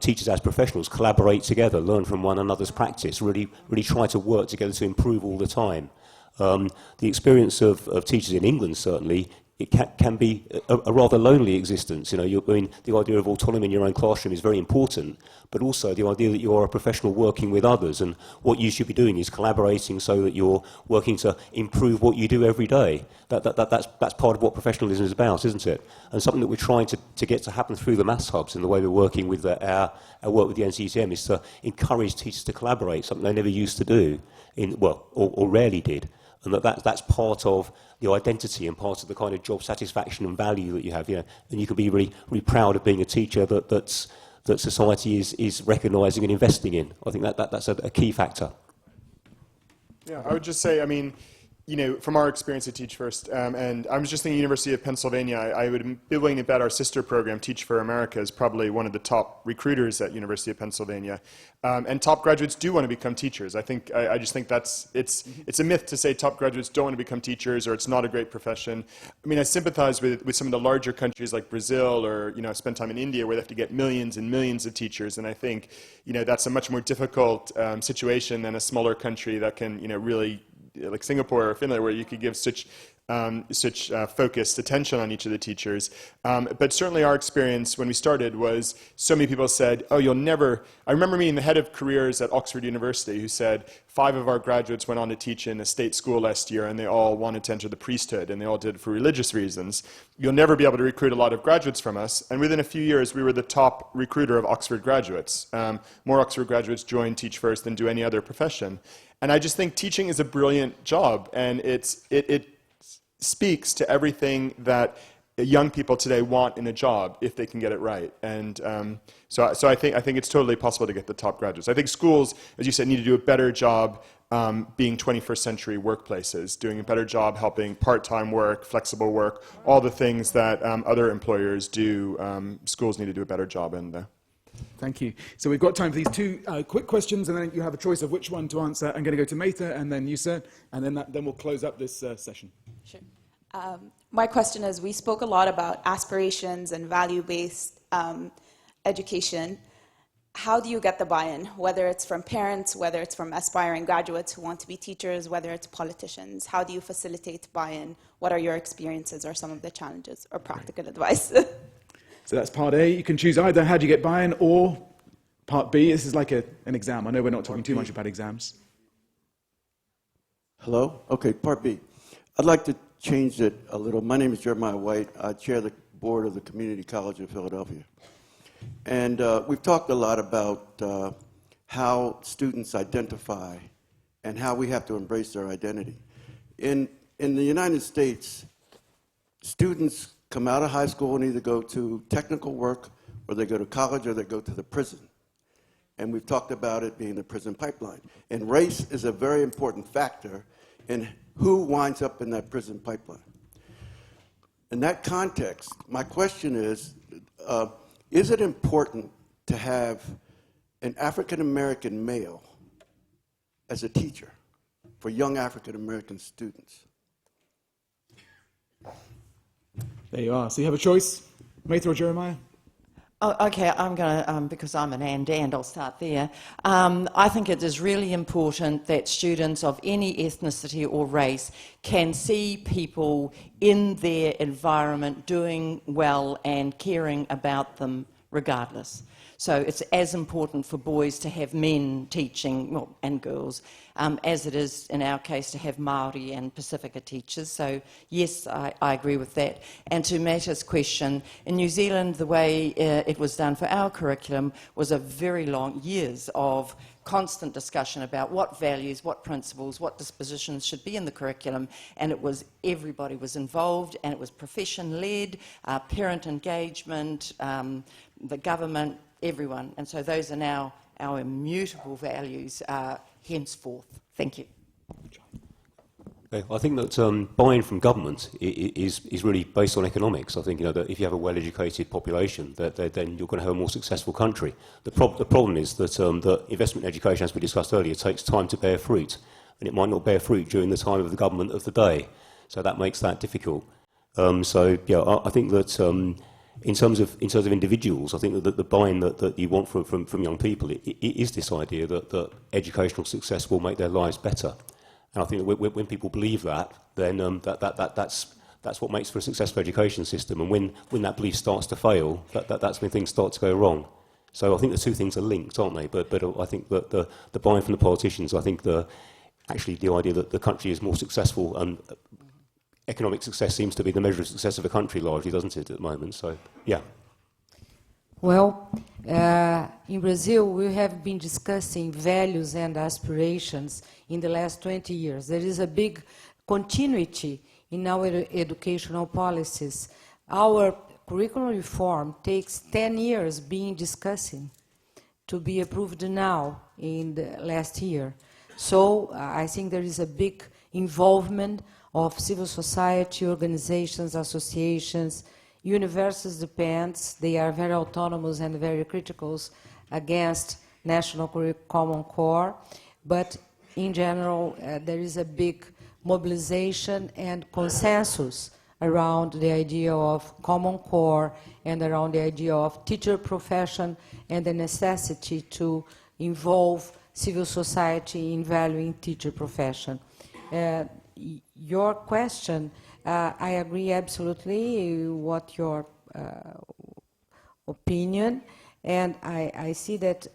teachers as professionals collaborate together, learn from one another's practice, really try to work together to improve all the time. The experience of teachers in England, certainly, it can be a rather lonely existence. The idea of autonomy in your own classroom is very important, but also the idea that you are a professional working with others, and what you should be doing is collaborating so that you're working to improve what you do every day. That's part of what professionalism is about, isn't it? And something that we're trying to get to happen through the maths hubs and the way we're working with our work with the NCTM is to encourage teachers to collaborate, something they never used to do, or rarely did. And that's part of the identity and part of the kind of job satisfaction and value that you have. And you can be really proud of being a teacher that society is recognising and investing in. I think that's a key factor. Yeah, I would just say, from our experience at Teach First, and I was just thinking University of Pennsylvania, I would be willing to bet our sister program, Teach for America, is probably one of the top recruiters at University of Pennsylvania. And top graduates do want to become teachers. I just think it's a myth to say top graduates don't want to become teachers or it's not a great profession. I sympathize with some of the larger countries like Brazil or, I spent time in India where they have to get millions and millions of teachers. And I think, that's a much more difficult situation than a smaller country that can, really, like Singapore or Finland, where you could give such focused attention on each of the teachers. But certainly our experience when we started was so many people said, oh, you'll never... I remember meeting the head of careers at Oxford University who said 5 of our graduates went on to teach in a state school last year and they all wanted to enter the priesthood and they all did it for religious reasons. You'll never be able to recruit a lot of graduates from us. And within a few years, we were the top recruiter of Oxford graduates. More Oxford graduates join Teach First than do any other profession. And I just think teaching is a brilliant job, and it speaks to everything that young people today want in a job if they can get it right. And so I think it's totally possible to get the top graduates. I think schools, as you said, need to do a better job being 21st century workplaces, doing a better job helping part-time work, flexible work, all the things that other employers do. Schools need to do a better job in there. Thank you. So we've got time for these 2 quick questions, and then you have a choice of which one to answer. I'm going to go to Maitha, and then you, sir, and then we'll close up this session. Sure. My question is, we spoke a lot about aspirations and value-based education. How do you get the buy-in, whether it's from parents, whether it's from aspiring graduates who want to be teachers, whether it's politicians? How do you facilitate buy-in? What are your experiences or some of the challenges or practical advice? So that's part A. You can choose either how do you get buy-in or part B. This is like an exam. I know we're not talking too much about exams. Hello? Okay, part B. I'd like to change it a little. My name is Jeremiah White. I chair the board of the Community College of Philadelphia. And we've talked a lot about how students identify and how we have to embrace their identity. In the United States, students come out of high school and either go to technical work or they go to college or they go to the prison. And we've talked about it being the prison pipeline. And race is a very important factor in who winds up in that prison pipeline. In that context, my question is it important to have an African-American male as a teacher for young African-American students? There you are. So you have a choice, Maitha or Jeremiah? Oh, okay, I'm going to, because I'm an and I'll start there. I think it is really important that students of any ethnicity or race can see people in their environment doing well and caring about them regardless. So it's as important for boys to have men teaching, well, and girls, as it is in our case to have Māori and Pacifica teachers. So yes, I agree with that. And to Mata's question, in New Zealand the way it was done for our curriculum was a very long years of constant discussion about what values, what principles, what dispositions should be in the curriculum, and it was everybody was involved, and it was profession-led, parent engagement, the government, everyone. And so those are now our immutable values henceforth. Thank you. Okay, I think that buy-in from government is really based on economics. I think that if you have a well-educated population, then you're going to have a more successful country. The problem is that the investment in education, as we discussed earlier, takes time to bear fruit, and it might not bear fruit during the time of the government of the day. So that makes that difficult. So yeah, I think that in terms of individuals, I think that the buy-in that you want from young people it is this idea that educational success will make their lives better. And I think that when people believe that, then that's what makes for a successful education system. And when that belief starts to fail, that's when things start to go wrong. So I think the two things are linked, aren't they? But I think that the buy-in from the politicians, I think actually the idea that the country is more successful and economic success seems to be the measure of success of a country largely, doesn't it, at the moment? So, yeah. Well, in Brazil, we have been discussing values and aspirations in the last 20 years. There is a big continuity in our educational policies. Our curriculum reform takes 10 years being discussing to be approved now in the last year. So I think there is a big involvement of civil society, organizations, associations. Universities depends, they are very autonomous and very critical against National Common Core, but in general there is a big mobilization and consensus around the idea of Common Core and around the idea of teacher profession and the necessity to involve civil society in valuing teacher profession. Your question, I agree absolutely what your opinion, and I see that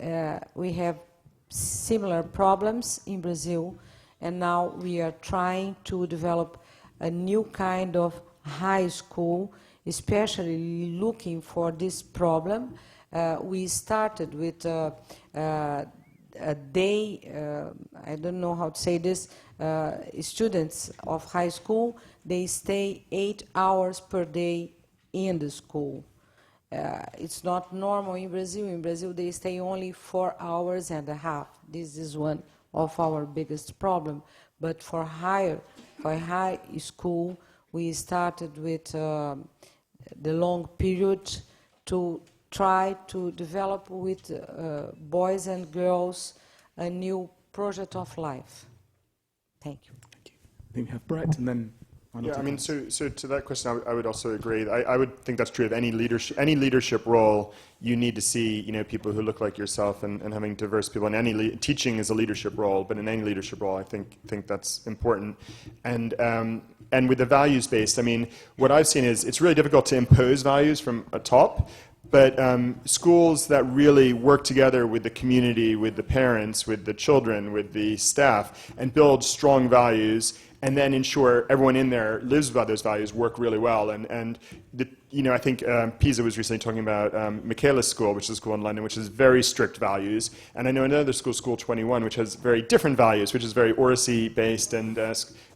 we have similar problems in Brazil, and now we are trying to develop a new kind of high school, especially looking for this problem. We started with a day, I don't know how to say this, students of high school, they stay 8 hours per day in the school. It's not normal in Brazil. In Brazil, they stay only 4 hours and a half. This is one of our biggest problems. But for high school, we started with the long period to try to develop with boys and girls a new project of life. Thank you. Thank you. I think we have Brett and then... Yeah, I mean, so to that question, I would also agree. I would think that's true of any leadership role. You need to see, people who look like yourself and having diverse people. And teaching is a leadership role, but in any leadership role, I think that's important. And with the values based, I mean, what I've seen is it's really difficult to impose values from a top. But schools that really work together with the community, with the parents, with the children, with the staff, and build strong values, and then ensure everyone in there lives by those values, work really well. And I think Pisa was recently talking about Michaela's school, which is a school in London, which has very strict values. And I know another school, School 21, which has very different values, which is very Orsi-based, and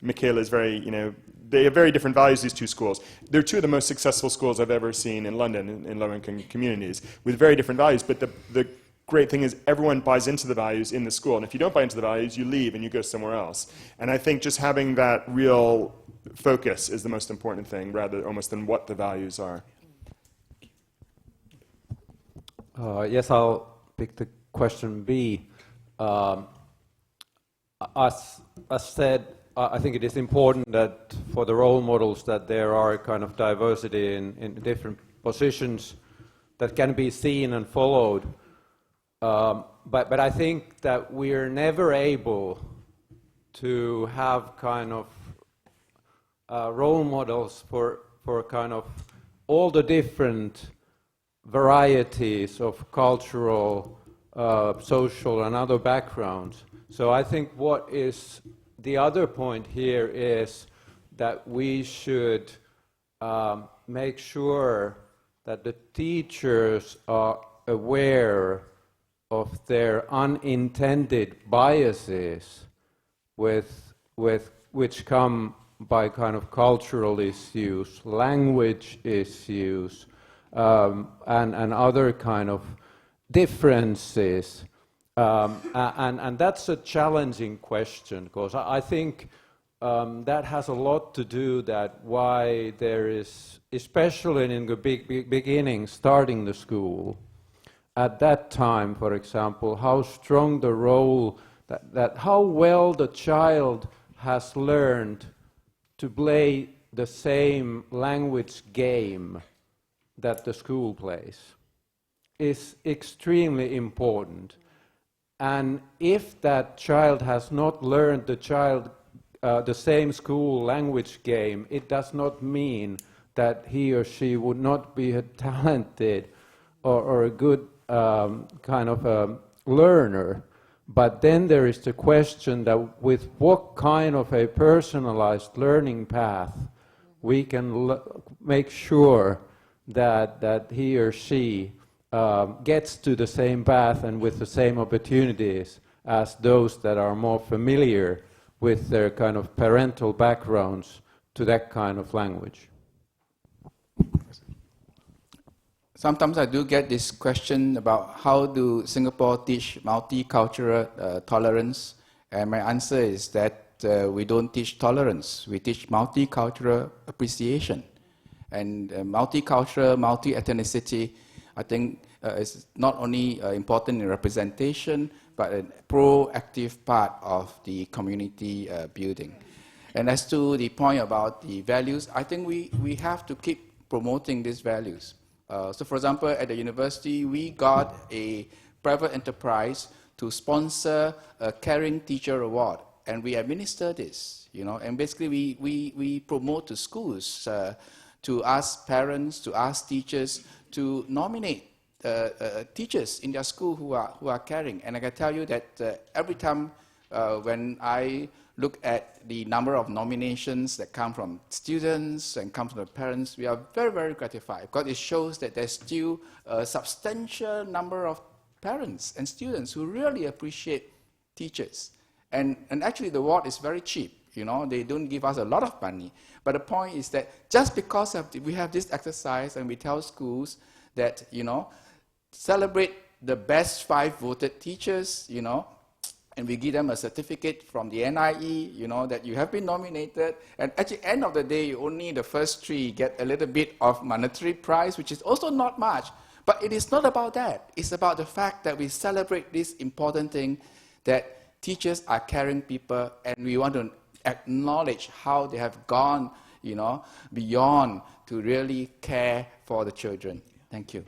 Michaela is very, they have very different values, these two schools. They're two of the most successful schools I've ever seen in London, in low-income communities, with very different values. But the great thing is everyone buys into the values in the school. And if you don't buy into the values, you leave and you go somewhere else. And I think just having that real focus is the most important thing, rather almost than what the values are. Yes, I'll pick the question B. As said, I think it is important that for the role models that there are a kind of diversity in different positions, that can be seen and followed. But I think that we're never able to have kind of role models for kind of all the different varieties of cultural, social and other backgrounds. So I think what is the other point here is that we should make sure that the teachers are aware of their unintended biases which come by kind of cultural issues, language issues, and other kind of differences. And that's a challenging question, because I think that has a lot to do that why there is, especially in the beginning, starting the school, at that time, for example, how strong the role, that how well the child has learned to play the same language game that the school plays is extremely important. And if that child has not learned the same school language game, it does not mean that he or she would not be a talented or a good kind of a learner. But then there is the question that with what kind of a personalized learning path we can make sure that he or she gets to the same path and with the same opportunities as those that are more familiar with their kind of parental backgrounds to that kind of language. Sometimes I do get this question about how do Singapore teach multicultural tolerance, and my answer is that we don't teach tolerance, we teach multicultural appreciation. And multicultural, multi-ethnicity, I think is not only important in representation, but a proactive part of the community building. And as to the point about the values, I think we have to keep promoting these values. So for example, at the university, we got a private enterprise to sponsor a Caring Teacher Award, and we administer this, you know, and basically we promote to schools, to ask parents, to ask teachers to nominate teachers in their school who are caring. And I can tell you that every time when I look at the number of nominations that come from students and come from the parents, we are very, very gratified, because it shows that there's still a substantial number of parents and students who really appreciate teachers. And actually the award is very cheap, you know, they don't give us a lot of money. But the point is that just because we have this exercise and we tell schools that, you know, celebrate the best 5 voted teachers, you know, and we give them a certificate from the NIE, you know, that you have been nominated. And at the end of the day, only the first 3 get a little bit of monetary prize, which is also not much. But it is not about that. It's about the fact that we celebrate this important thing, that teachers are caring people, and we want to acknowledge how they have gone, you know, beyond to really care for the children. Thank you.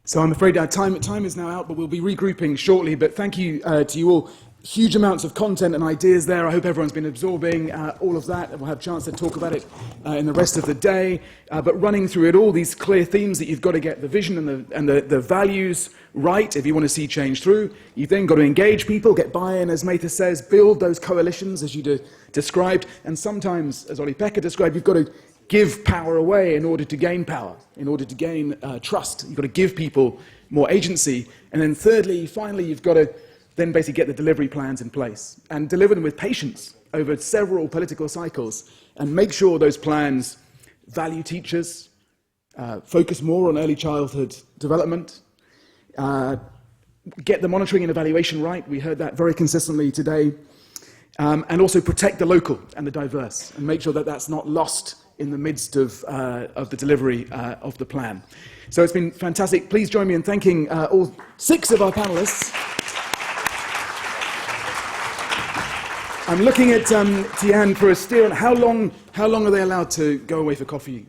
So I'm afraid our time is now out, but we'll be regrouping shortly. But thank you to you all. Huge amounts of content and ideas there. I hope everyone's been absorbing all of that, and we'll have a chance to talk about it in the rest of the day. But running through it all, these clear themes that you've got to get the vision and the values right if you want to see change through. You've then got to engage people, get buy-in, as Matha says, build those coalitions as you described. And sometimes, as Olli-Pekka described, you've got to give power away in order to gain power, in order to gain trust. You've got to give people more agency. And then thirdly, finally, you've got to then basically get the delivery plans in place and deliver them with patience over several political cycles, and make sure those plans value teachers, focus more on early childhood development, get the monitoring and evaluation right. We heard that very consistently today. And also protect the local and the diverse, and make sure that that's not lost in the midst of the delivery of the plan. So it's been fantastic. Please join me in thanking all 6 of our panelists. I'm looking at Tian for a steer on how long are they allowed to go away for coffee?